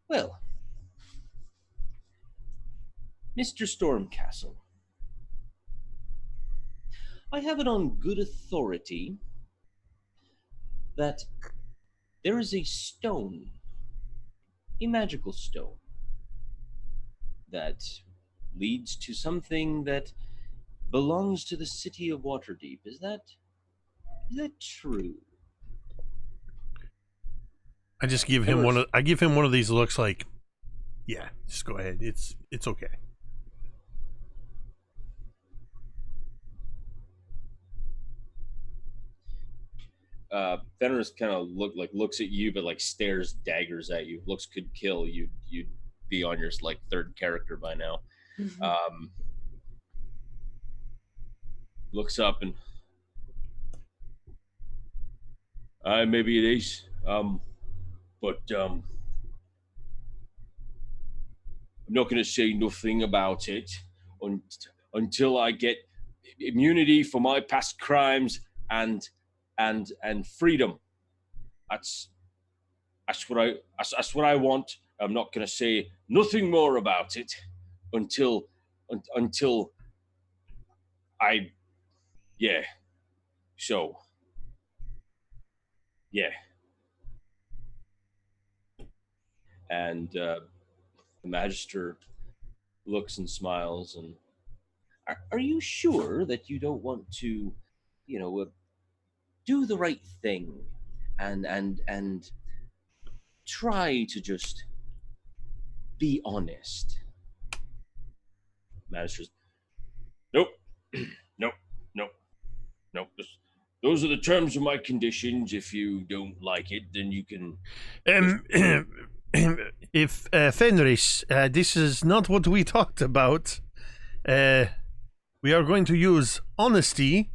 "Well, Mr. Stormcastle, I have it on good authority that there is a stone, a magical stone, that leads to something that belongs to the city of Waterdeep. Is that true?" I just give him one of these looks like, yeah, just go ahead. It's okay. Fenris kind of looks at you, but like stares daggers at you. Looks could kill you. You'd be on your like third character by now. Looks up and maybe it is, but I'm not going to say nothing about it until I get immunity for my past crimes and freedom. That's what I want. I'm not going to say nothing more about it until I, yeah. So, yeah. And the Magister looks and smiles and, are you sure that you don't want to, do the right thing and try to just be honest? Magister's, nope. Nope. Those are the terms of my conditions. If you don't like it, then you can... If Fenris, this is not what we talked about. We are going to use honesty.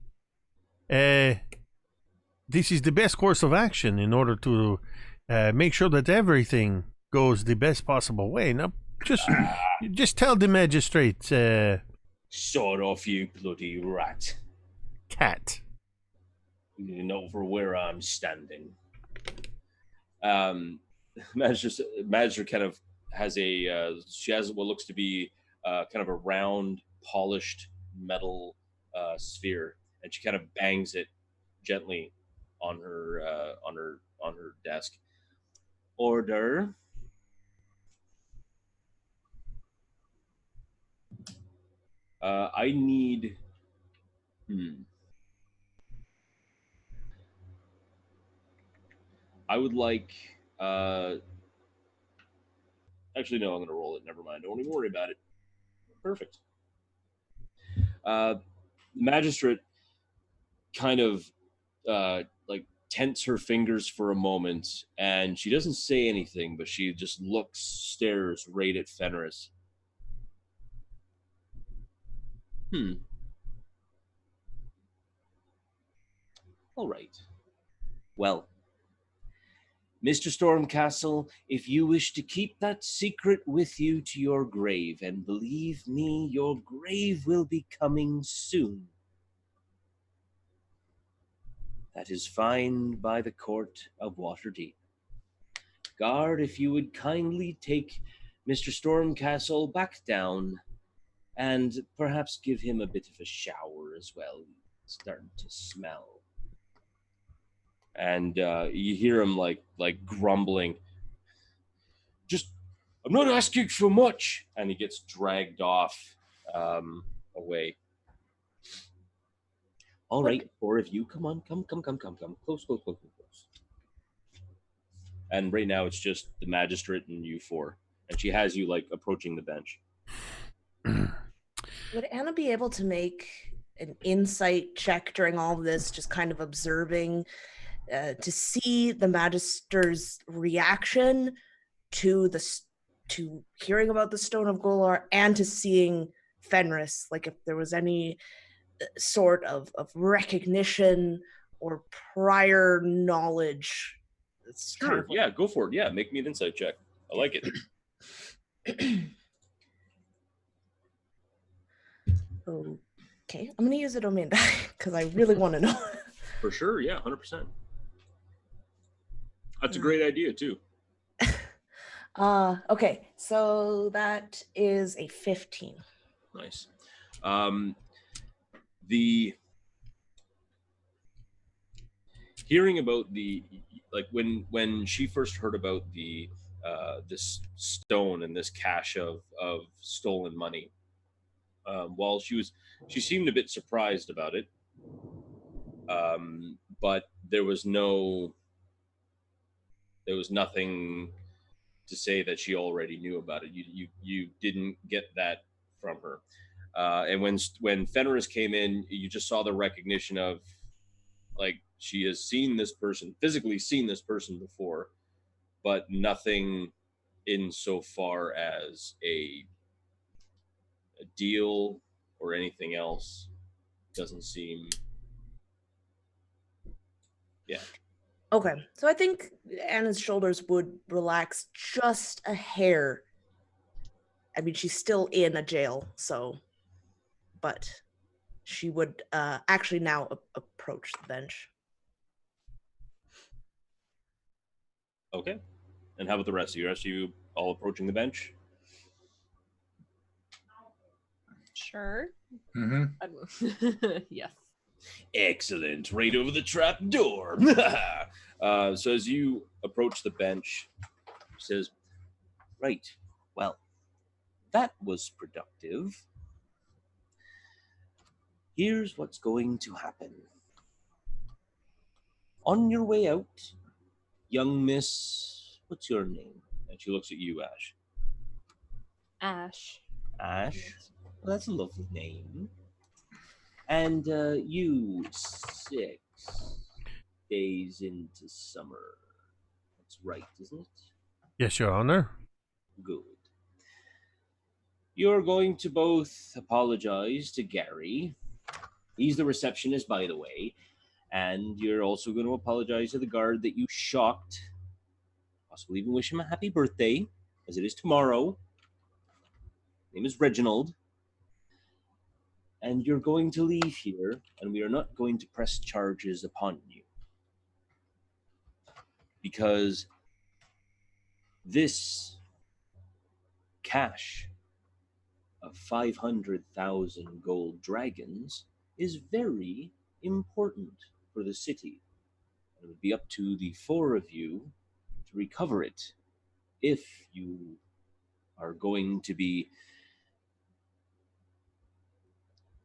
This is the best course of action in order to make sure that everything goes the best possible way. Now, just tell the magistrate. Sort off, you bloody rat. Cat. You know for where I'm standing. Magister kind of has she has what looks to be kind of a round, polished metal sphere, and she kind of bangs it gently on her desk. Order. I need. I would like. Actually, no. I'm going to roll it. Never mind. Don't even worry about it. Perfect. Magistrate kind of tense her fingers for a moment, and she doesn't say anything, but she just stares right at Fenris. All right. Well, Mr. Stormcastle, if you wish to keep that secret with you to your grave, and believe me, your grave will be coming soon, that is fine by the court of Waterdeep. Guard, if you would kindly take Mr. Stormcastle back down and perhaps give him a bit of a shower as well. It's starting to smell. And you hear him like grumbling. I'm not asking for much. And he gets dragged off away. All right, four of you, come on, come. Close. And right now it's just the magistrate and you four. And she has you approaching the bench. Would Anna be able to make an insight check during all of this, just kind of observing, to see the Magister's reaction to to hearing about the Stone of Golar and to seeing Fenris, like if there was any sort of recognition or prior knowledge? It's kind Sure. of Yeah, go for it. Yeah, make me an insight check. I like it. Okay, I'm gonna use a domain die because I really want to know. For sure. Yeah, 100%. That's a great idea too. Okay, so that is a 15. Nice. The hearing about the, like when she first heard about the this stone and this cache of stolen money, while she seemed a bit surprised about it, but there was nothing to say that she already knew about it. You didn't get that from her. And when Fenris came in, you just saw the recognition of, like, she has seen this person, physically seen this person before, but nothing insofar as a deal or anything else doesn't seem. Yeah. Okay, so I think Anna's shoulders would relax just a hair. I mean, she's still in a jail, but she would actually now approach the bench. Okay. And how about the rest of you? Are you all approaching the bench? Sure. Mm-hmm. Yes. Excellent. Right over the trap door. So as you approach the bench, she says, right, well, that was productive. Here's what's going to happen. On your way out, young miss, what's your name? And she looks at you, Ash. Ash. Ash? Well, that's a lovely name. And you 6 days into summer. That's right, isn't it? Yes, Your Honor. Good. You're going to both apologize to Gary. He's the receptionist, by the way. And you're also going to apologize to the guard that you shocked. Possibly even wish him a happy birthday, as it is tomorrow. His name is Reginald. And you're going to leave here, and we are not going to press charges upon you. Because this cache of 500,000 gold dragons is very important for the city. And it would be up to the 4 of you to recover it if you are going to be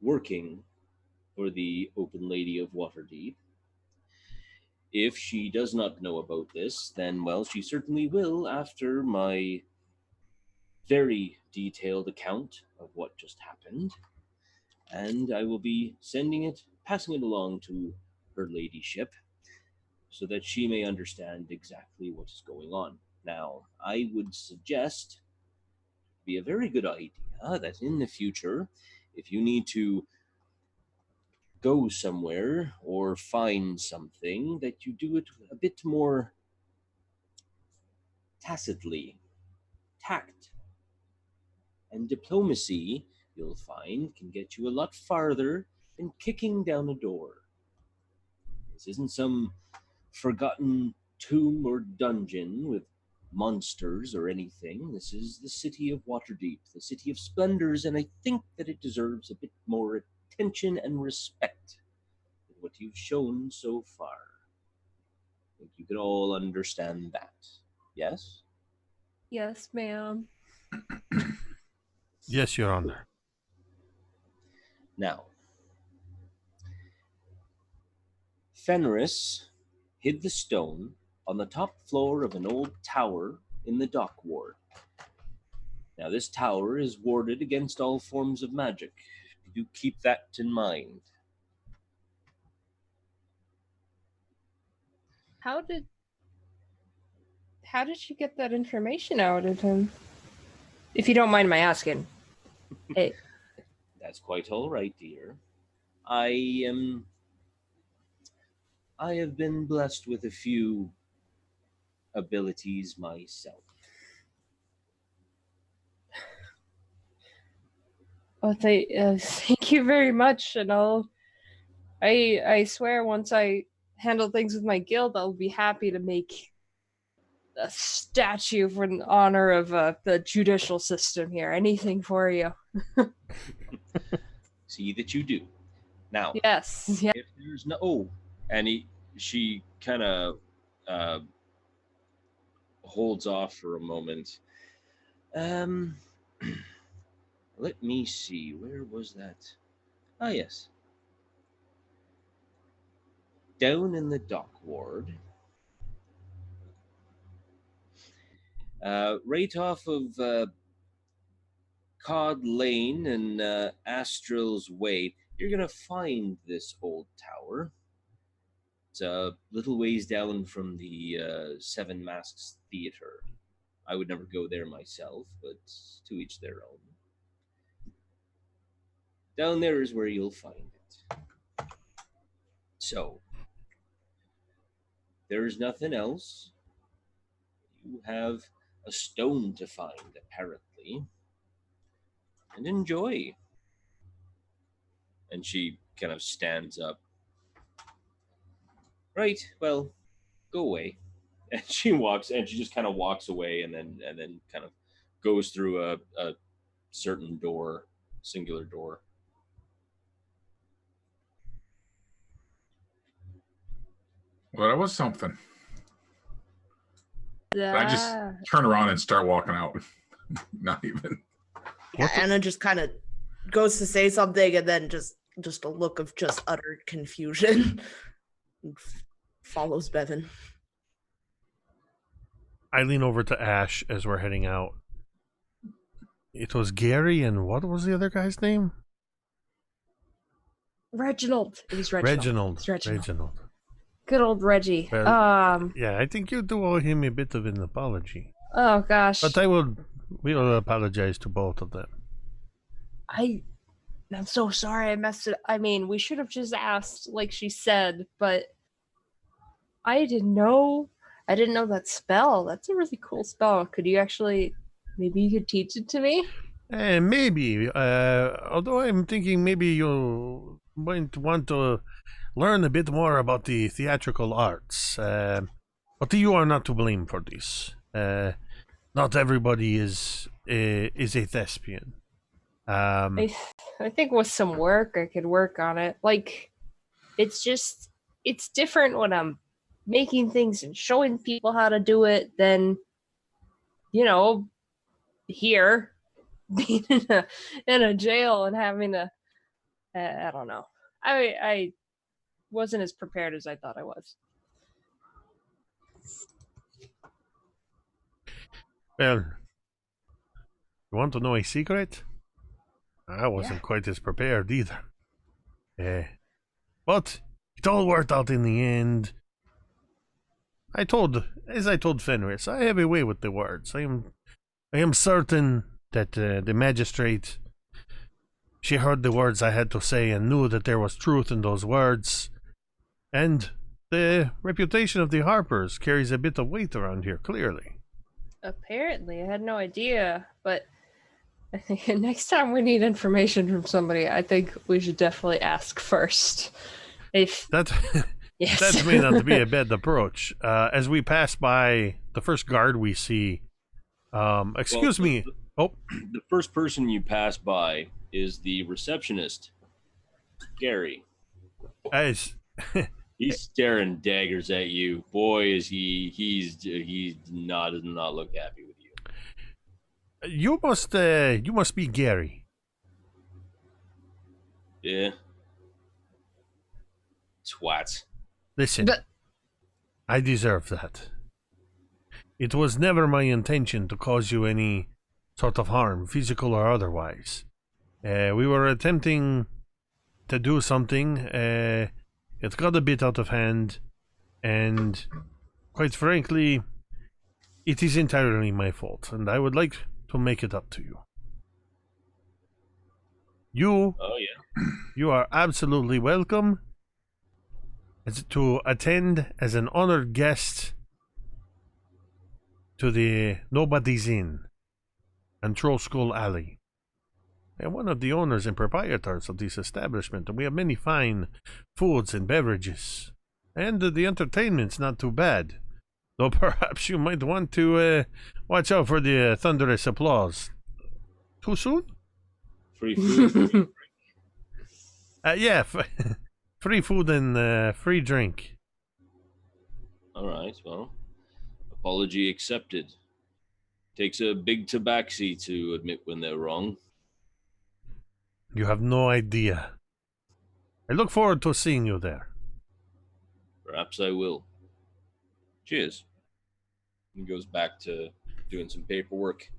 working for the Open Lady of Waterdeep. If she does not know about this, then, well, she certainly will after my very detailed account of what just happened. And I will be passing it along to her ladyship so that she may understand exactly what is going on. Now, I would suggest it'd be a very good idea that in the future, if you need to go somewhere or find something, that you do it a bit more tacitly. Tact and diplomacy, you'll find, can get you a lot farther than kicking down a door. This isn't some forgotten tomb or dungeon with monsters or anything. This is the city of Waterdeep, the city of splendors, and I think that it deserves a bit more attention and respect than what you've shown so far. I think you can all understand that. Yes? Yes, ma'am. Yes, Your Honor. Now, Fenris hid the stone on the top floor of an old tower in the dock ward. Now, this tower is warded against all forms of magic. Do keep that in mind. How did you get that information out of him? If you don't mind my asking. Hey. That's quite all right, dear. I have been blessed with a few abilities myself. Oh, thank you very much, and I swear once I handle things with my guild, I'll be happy to make a statue for the honor of the judicial system here. Anything for you. See that you do. Now, Yes. Yeah. if there's no, and she kind of holds off for a moment. Let me see. Where was that? Ah, yes. Down in the dock ward. Right off of Cod Lane and Astral's Way, you're going to find this old tower. It's a little ways down from the Seven Masks Theater. I would never go there myself, but to each their own. Down there is where you'll find it. So, there's nothing else. You have a stone to find, apparently. And enjoy. And she kind of stands up. Right, well, go away. And she just kind of walks away and then kind of goes through a certain door, singular door. Well, that was something. I just turn around and start walking out. Not even. Yeah, Anna just kind of goes to say something, and then just a look of just utter confusion follows Bevyn. I lean over to Asche as we're heading out. It was Gary, and what was the other guy's name? Reginald. It was Reginald. Reginald. Good old Reggie. Well, yeah, I think you do owe him a bit of an apology. Oh gosh. But we will apologize to both of them. I'm so sorry I messed it. I mean, we should have just asked, like she said, but I didn't know that spell. That's a really cool spell. Could you maybe you could teach it to me? Maybe. Although I'm thinking maybe you might want to learn a bit more about the theatrical arts. But you are not to blame for this. Not everybody is a thespian. I think with some work, I could work on it. Like, it's different when I'm making things and showing people how to do it than, here, being in a jail and having to, I don't know. I wasn't as prepared as I thought I was. Well, you want to know a secret? I wasn't quite as prepared either. But it all worked out in the end. As I told Fenris, I have a way with the words. I am certain that the magistrate, she heard the words I had to say and knew that there was truth in those words. And the reputation of the Harpers carries a bit of weight around here, clearly. Apparently, I had no idea, but I think next time we need information from somebody, I think we should definitely ask first. That Yes. may not be a bad approach. As we pass by the first guard we see, excuse me. The first person you pass by is the receptionist, Gary. As He's staring daggers at you. Boy, is he's does not look happy with you. You must be Gary. Yeah. Twats. Listen, I deserve that. It was never my intention to cause you any sort of harm, physical or otherwise. We were attempting to do something. It got a bit out of hand, and quite frankly, it is entirely my fault, and I would like to make it up to you. You, you are absolutely welcome to attend as an honored guest to the Nobody's Inn and Troll Skull Alley. I am one of the owners and proprietors of this establishment, and we have many fine foods and beverages. And the entertainment's not too bad. Though perhaps you might want to watch out for the thunderous applause. Too soon? Free food. Yeah, free food and free drink. All right, well, apology accepted. Takes a big tabaxi to admit when they're wrong. You have no idea. I look forward to seeing you there. Perhaps I will. Cheers. He goes back to doing some paperwork.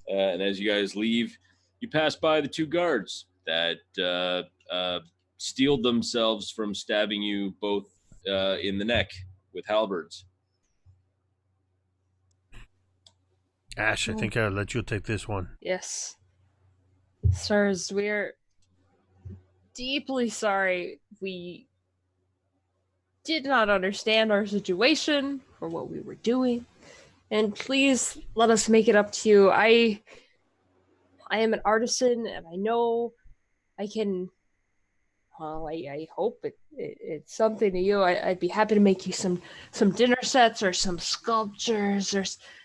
And as you guys leave, you pass by the two guards that steeled themselves from stabbing you both in the neck with halberds. Asche, I think I'll let you take this one. Yes. Sirs, we're deeply sorry. We did not understand our situation or what we were doing. And please let us make it up to you. I am an artisan, and I know I can. Well, I hope it's something to you. I'd be happy to make you some dinner sets or some sculptures or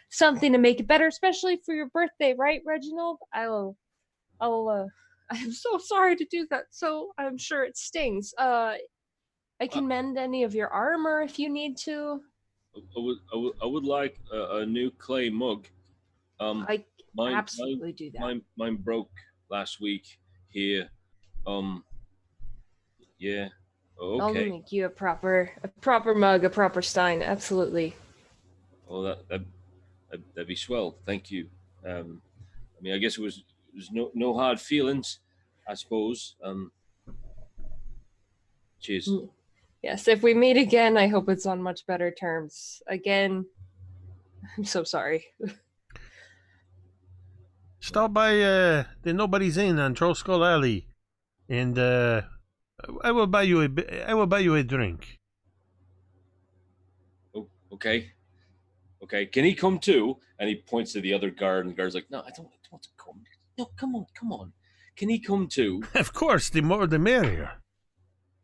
something to make it better, especially for your birthday, right, Reginald? I'm so sorry to do that. So I'm sure it stings. I can mend any of your armor if you need to. I would like a new clay mug. I absolutely do that. Mine broke last week here. Yeah. Okay. I'll make you a proper mug, a proper stein. Absolutely. Well, that'd be swell. Thank you. I mean, I guess it was no hard feelings, I suppose. Cheers. Yes, if we meet again, I hope it's on much better terms. Again, I'm so sorry. Stop by the Nobody's Inn on Troll Skull Alley, and I will buy you a drink. Oh, okay. Okay, can he come too? And he points to the other guard, and the guard's like, "No, I don't want to come. No, come on. Can he come too?" Of course, the more the merrier.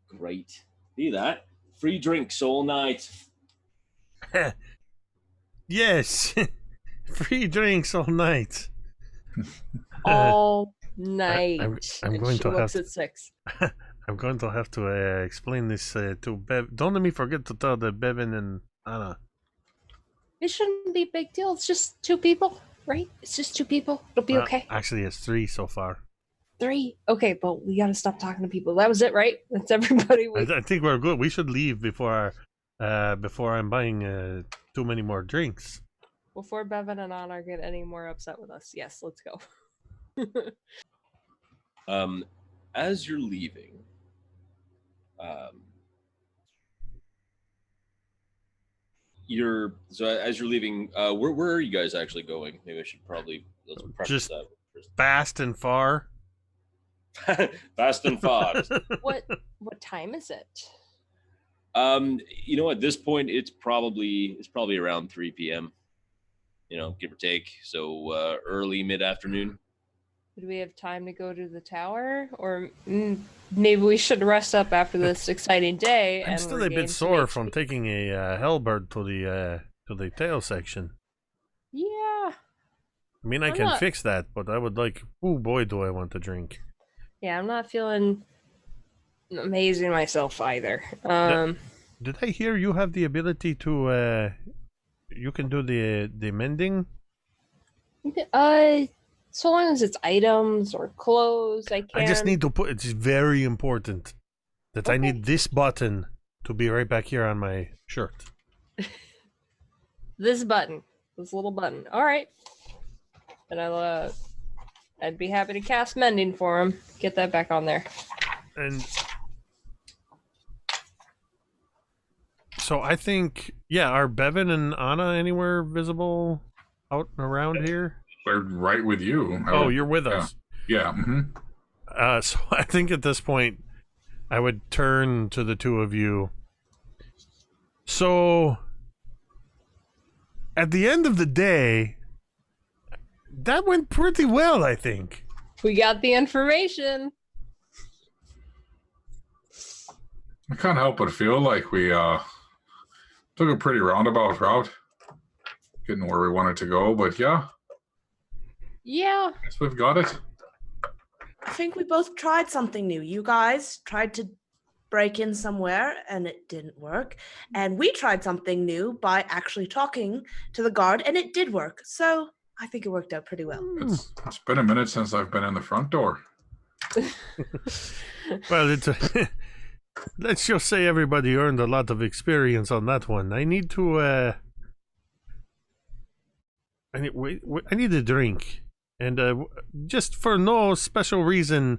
Great. See that? Free drinks all night. Yes, free drinks all night. All night. I'm going to have at 6. I'm going to have to explain this to Bev. Don't let me forget to tell the Bevyn and Anna. It shouldn't be a big deal. It's just 2 people, right? It's just 2 people. It'll be okay. Actually, it's 3 so far. 3? Okay, but we gotta stop talking to people. That was it, right? That's everybody. I think we're good. We should leave before I'm buying too many more drinks. Before Bevyn and Anna get any more upset with us. Yes, let's go. As you're leaving, as you're leaving, where are you guys actually going? Maybe I should let's preface just that first. Fast and far. Fast and far. What time is it? At this point it's probably around 3 p.m. Give or take. So early mid-afternoon. Do we have time to go to the tower, or maybe we should rest up after this exciting day? I'm still a bit sore from taking a halberd to the tail section. Yeah. I mean, I can fix that, but I would like. Oh boy, do I want to drink. Yeah, I'm not feeling amazing myself either. Did I hear you have the ability to? You can do the mending. So long as it's items or clothes, I can. I just need to put. It's very important that I need this button to be right back here on my shirt. This little button. All right. and I'd be happy to cast mending for him. Get that back on there. And so I think, yeah, are Bevyn and Anna anywhere visible out and around here? We're right with you. Oh, you're with us. Yeah. So I think at this point, I would turn to the two of you. So, at the end of the day, that went pretty well, I think. We got the information. I can't help but feel like we took a pretty roundabout route, getting where we wanted to go. But yeah, Yeah. guess we've got it. I think we both tried something new. You guys tried to break in somewhere and it didn't work. And we tried something new by actually talking to the guard and it did work. So I think it worked out pretty well. It's been a minute since I've been in the front door. Well, it's let's just say everybody earned a lot of experience on that one. I need to I need a drink, and just for no special reason,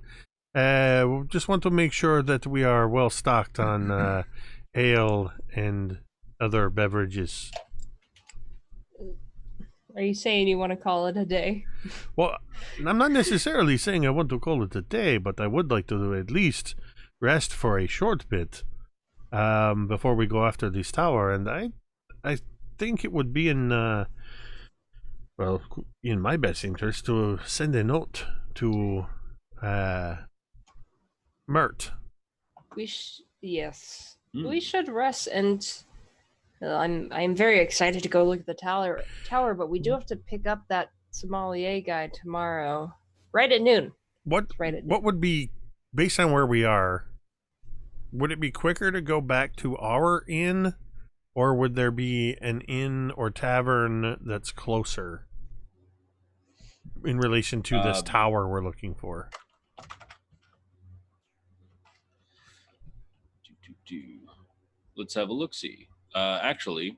just want to make sure that we are well stocked on ale and other beverages. Are you saying you want to call it a day? Well, I'm not necessarily saying I want to call it a day, but I would like to at least rest for a short bit before we go after this tower. And I think it would be in my best interest to send a note to Mert. Yes. We should rest, and I'm very excited to go look at the tower, but we do have to pick up that sommelier guy tomorrow, right at noon. What would be, based on where we are, would it be quicker to go back to our inn, or would there be an inn or tavern that's closer in relation to this tower we're looking for? Let's have a look-see. Actually,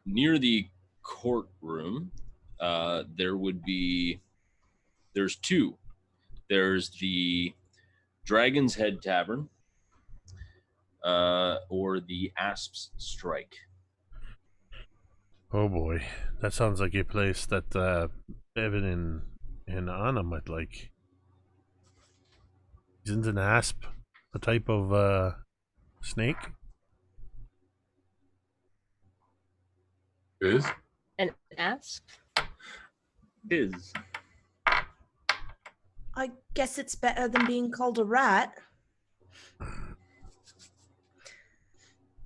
near the courtroom, there's two. There's the Dragon's Head Tavern, or the Asp's Strike. Oh boy, that sounds like a place that Bevyn and Anna might like. Isn't an asp a type of snake? Is? An asp? Is. I guess it's better than being called a rat.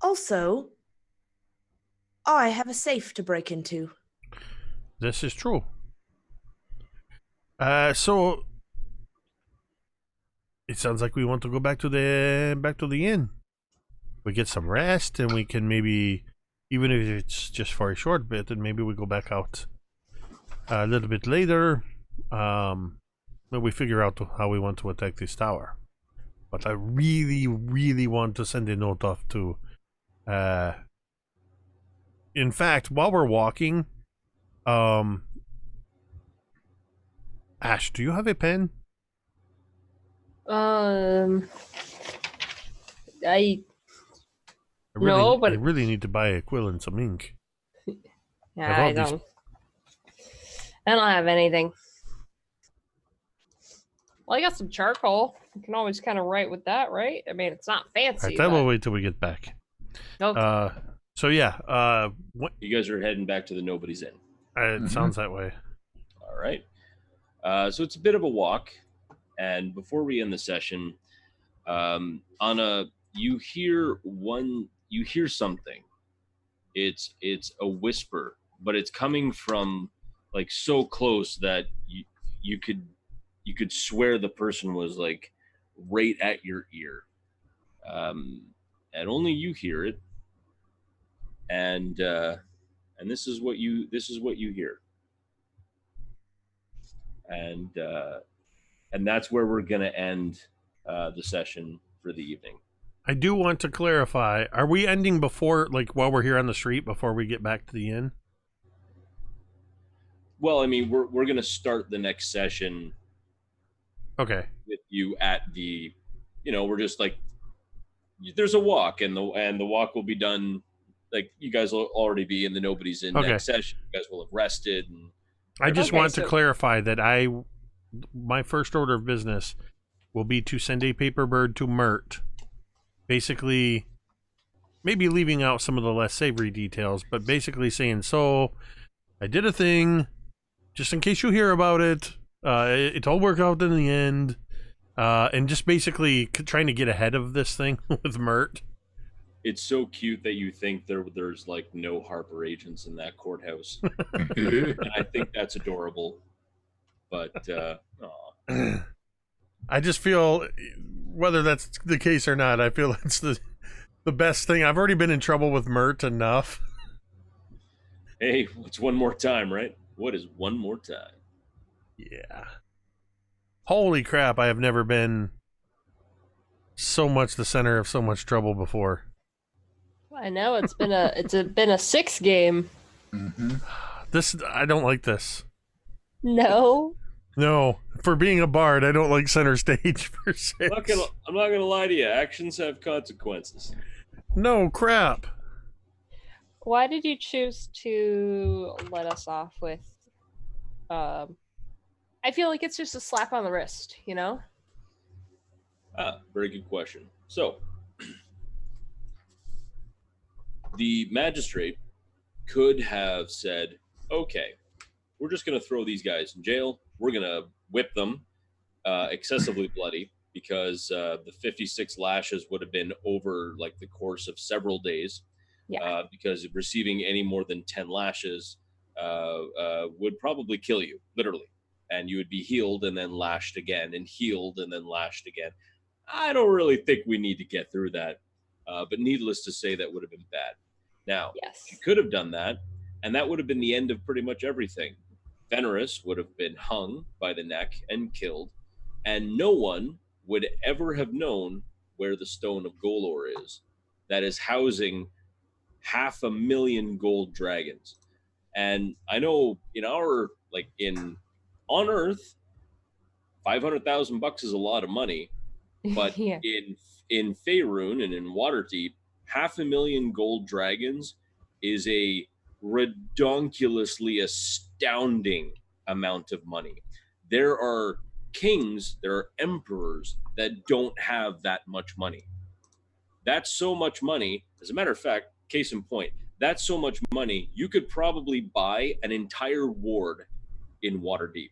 Also, I have a safe to break into. This is true. So it sounds like we want to go back to the inn. We get some rest, and we can maybe, even if it's just for a short bit, and maybe we go back out a little bit later. When we figure out how we want to attack this tower. But I really, really want to send a note off to. In fact, while we're walking, Ash, do you have a pen? No, but I really need to buy a quill and some ink. Yeah, I don't have anything. Well, I got some charcoal. You can always kind of write with that, right? I mean, it's not fancy. Alright, then we'll wait till we get back. Okay. So yeah, You guys are heading back to the Nobody's Inn. It sounds that way. All right. So it's a bit of a walk, and before we end the session, Anna, you hear something. It's a whisper, but it's coming from like so close that you could swear the person was like right at your ear, and only you hear it. And this is what you hear, and that's where we're gonna end the session for the evening. I do want to clarify: are we ending before, like, while we're here on the street before we get back to the inn? Well, I mean, we're gonna start the next session Okay. with you at the, we're just like, there's a walk, and the walk will be done. Like, you guys will already be in the nobody's in Okay. next session. You guys will have rested. And I just Okay, want to so- clarify that my first order of business will be to send a paper bird to Mert. Basically, maybe leaving out some of the less savory details, but basically saying, so I did a thing, just in case you hear about it. It all worked out in the end. And just basically trying to get ahead of this thing with Mert. it's so cute that you think there's like no Harper agents in that courthouse. And I think that's adorable. But aw. I just feel, whether that's the case or not, I feel it's the best thing. I've already been in trouble with Mert enough. Hey, what's one more time, right? What is one more time? Yeah. Holy crap, I have never been so much the center of so much trouble before. I know it's been a 6 game. Mm-hmm. I don't like this. No. No, for being a bard, I don't like center stage for 6. I'm not gonna lie to you. Actions have consequences. No, crap. Why did you choose to let us off with I feel like it's just a slap on the wrist, you know? Very good question. So, the magistrate could have said, okay, we're just going to throw these guys in jail. We're going to whip them excessively bloody, because the 56 lashes would have been over like the course of several days. Yeah. Because receiving any more than 10 lashes would probably kill you, literally. And you would be healed and then lashed again, and healed and then lashed again. I don't really think we need to get through that. But needless to say, that would have been bad. Now, Yes. she could have done that, and that would have been the end of pretty much everything. Fenris would have been hung by the neck and killed, and no one would ever have known where the Stone of Golor is, that is housing 500,000 gold dragons. And I know on Earth, $500,000 is a lot of money, but Yeah. in Faerun and in Waterdeep, 500,000 gold dragons is a redonkulously astounding amount of money. There are kings, there are emperors that don't have that much money. That's so much money. As a matter of fact, case in point, that's so much money, you could probably buy an entire ward in Waterdeep.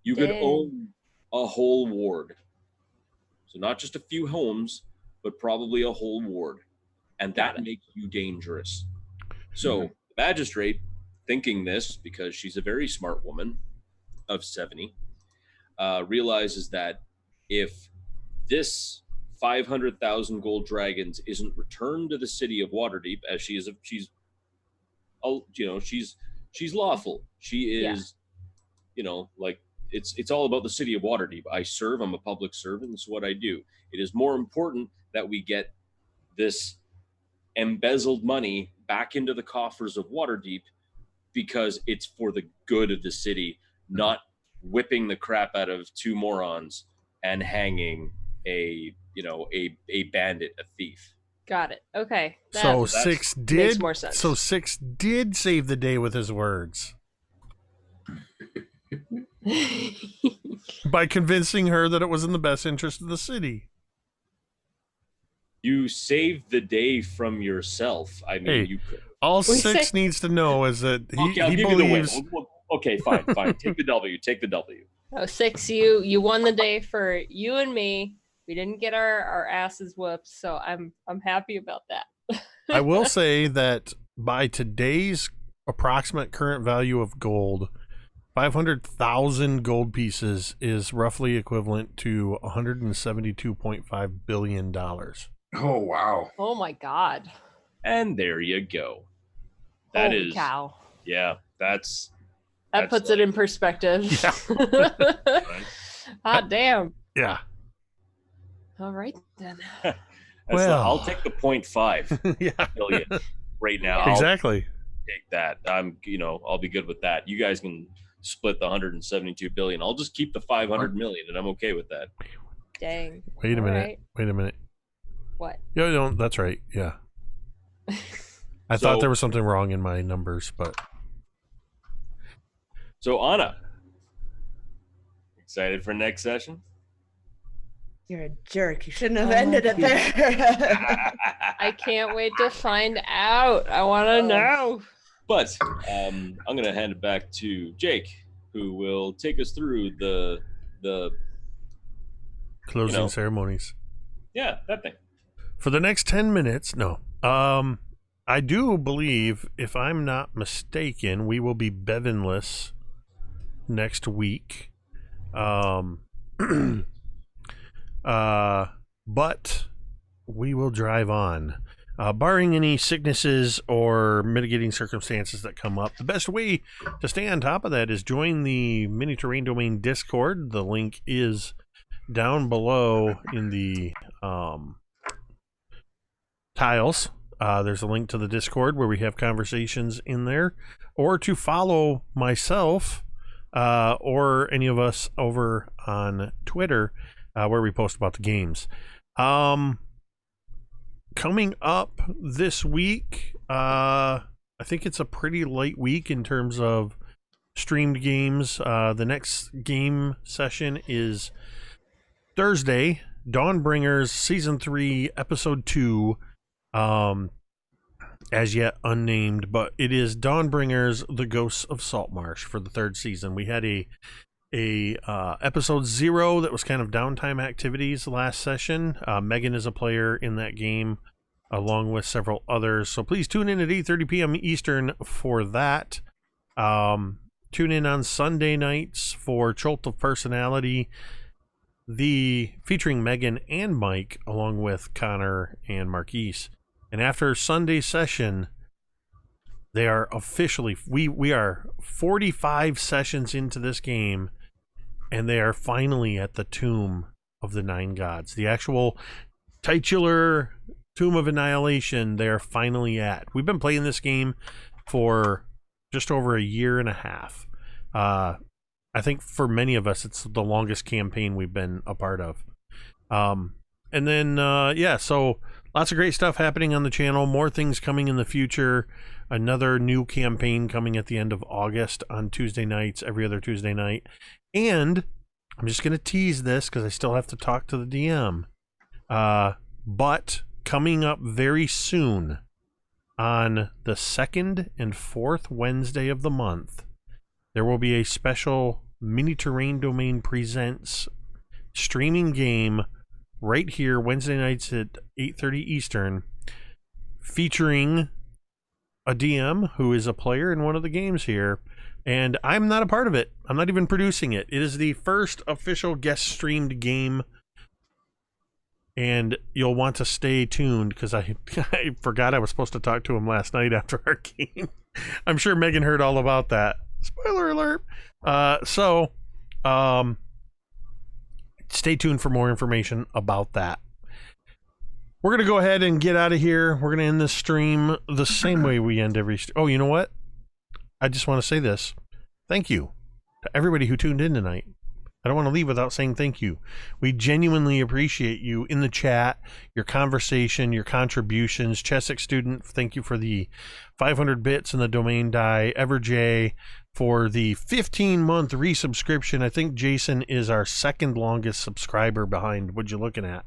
You could Dang. own a whole ward. So not just a few homes, but probably a whole ward. And that makes you dangerous. So the magistrate, thinking this, because she's a very smart woman of 70, realizes that if this 500,000 gold dragons isn't returned to the city of Waterdeep, as she's lawful. She is, it's all about the city of Waterdeep. I'm a public servant. It's what I do. It is more important that we get this embezzled money back into the coffers of Waterdeep, because it's for the good of the city, not whipping the crap out of 2 morons and hanging a bandit, a thief. Got it. Okay. So That 6 makes did. more sense. So 6 did save the day with his words by convincing her that it was in the best interest of the city. You saved the day from yourself. I mean, Hey, you could. All We 6 say- needs to know is that Okay, I'll he give you the win. believes. Okay, fine. Take the W. Take the W. Oh, 6, you won the day for you and me. We didn't get our asses whooped, so I'm happy about that. I will say that by today's approximate current value of gold, 500,000 gold pieces is roughly equivalent to $172.5 billion. Oh, wow. Oh my god. And there you go. That Holy is, cow. yeah, that's That puts it in perspective. right. Hot damn. Yeah. All right then. That's Well. I'll take the 0.5 Yeah. billion right now. Yeah. I'll- Exactly. take that. I'll be good with that. You guys can split the 172 billion. I'll just keep the 500 million, and I'm okay with that. Dang. Wait a All minute. right. Wait a minute. What? Yeah, no, that's right. Yeah. I thought there was something wrong in my numbers, but. So Anna, excited for next session? You're a jerk. You shouldn't have ended it there. I can't wait to find out. I want to know. But I'm going to hand it back to Jake, who will take us through the Closing ceremonies. Yeah, that thing. For the next 10 minutes, no. I do believe, if I'm not mistaken, we will be Bevynless next week. But we will drive on. Barring any sicknesses or mitigating circumstances that come up, the best way to stay on top of that is join the Mini Terrain Domain Discord. The link is down below in the tiles. There's a link to the Discord where we have conversations in there, or to follow myself or any of us over on Twitter where we post about the games. Coming up this week, I think it's a pretty light week in terms of streamed games. The next game session is Thursday, Dawnbringers Season 3, Episode 2, as yet unnamed, but it is Dawnbringers, The Ghosts of Saltmarsh for the 3rd season. We had a episode 0 that was kind of downtime activities last session. Megan is a player in that game along with several others, so please tune in at 8:30 p.m. Eastern for that. Tune in on Sunday nights for Jolt of Personality, featuring Megan and Mike along with Connor and Marquise. And after Sunday session, they are officially, we are 45 sessions into this game, and they are finally at the Tomb of the Nine Gods. The actual titular Tomb of Annihilation, they are finally at. We've been playing this game for just over a year and a half. I think for many of us, it's the longest campaign we've been a part of. And then, so lots of great stuff happening on the channel. More things coming in the future. Another new campaign coming at the end of August on Tuesday nights, every other Tuesday night. And I'm just going to tease this because I still have to talk to the DM. But coming up very soon on the 2nd and 4th Wednesday of the month, there will be a special Mini Terrain Domain Presents streaming game right here Wednesday nights at 8:30 Eastern, featuring a DM who is a player in one of the games here, and I'm not a part of it. I'm not even producing it. It is the first official guest streamed game, and you'll want to stay tuned because I forgot I was supposed to talk to him last night after our game. I'm sure Megan heard all about that. Spoiler alert. Stay tuned for more information about that. We're going to go ahead and get out of here. We're going to end this stream the same way we end every... Oh, you know what? I just want to say this. Thank you to everybody who tuned in tonight. I don't want to leave without saying thank you. We genuinely appreciate you in the chat, your conversation, your contributions. Chesic Student, thank you for the 500 bits and the domain die. EverJ for the 15-month resubscription. I think Jason is our 2nd longest subscriber behind what you're looking at.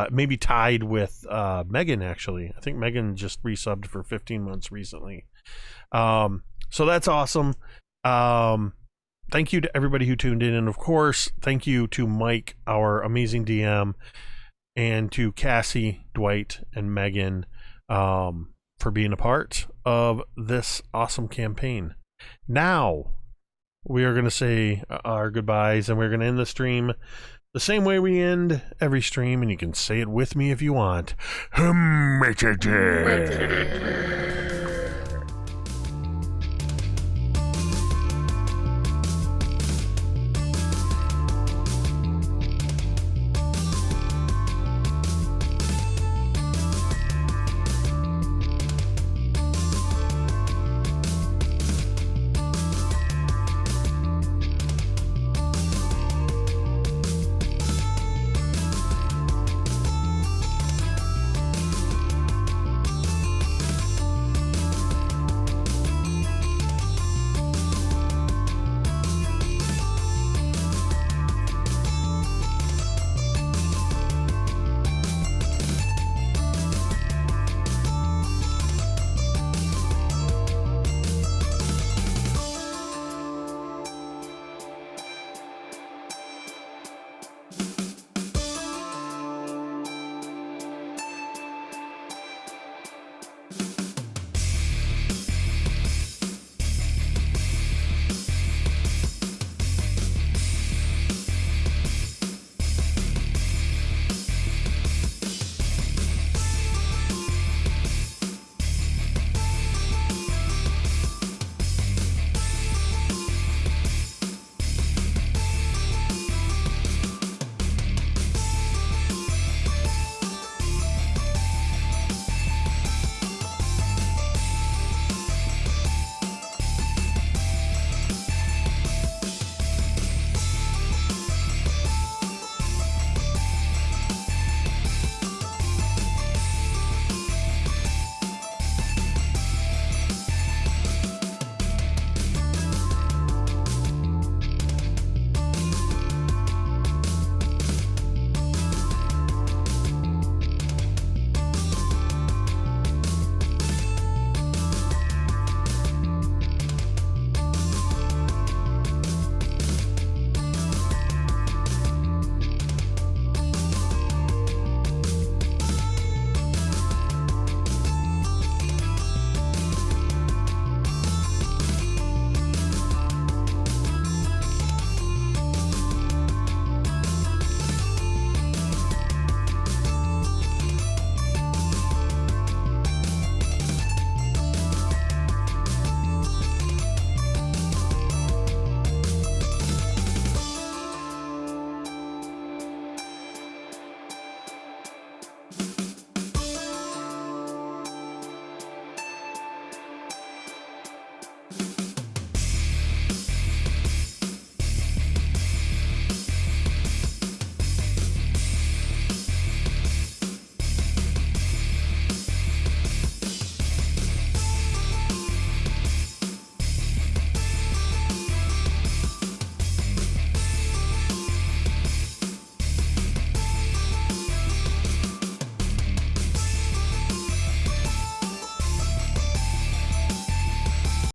Maybe tied with Megan, actually. I think Megan just resubbed for 15 months recently. So that's awesome. Thank you to everybody who tuned in. And of course, thank you to Mike, our amazing DM, and to Cassie, Dwight, and Megan for being a part of this awesome campaign. Now, we are going to say our goodbyes, and we're going to end the stream the same way we end every stream, and you can say it with me if you want.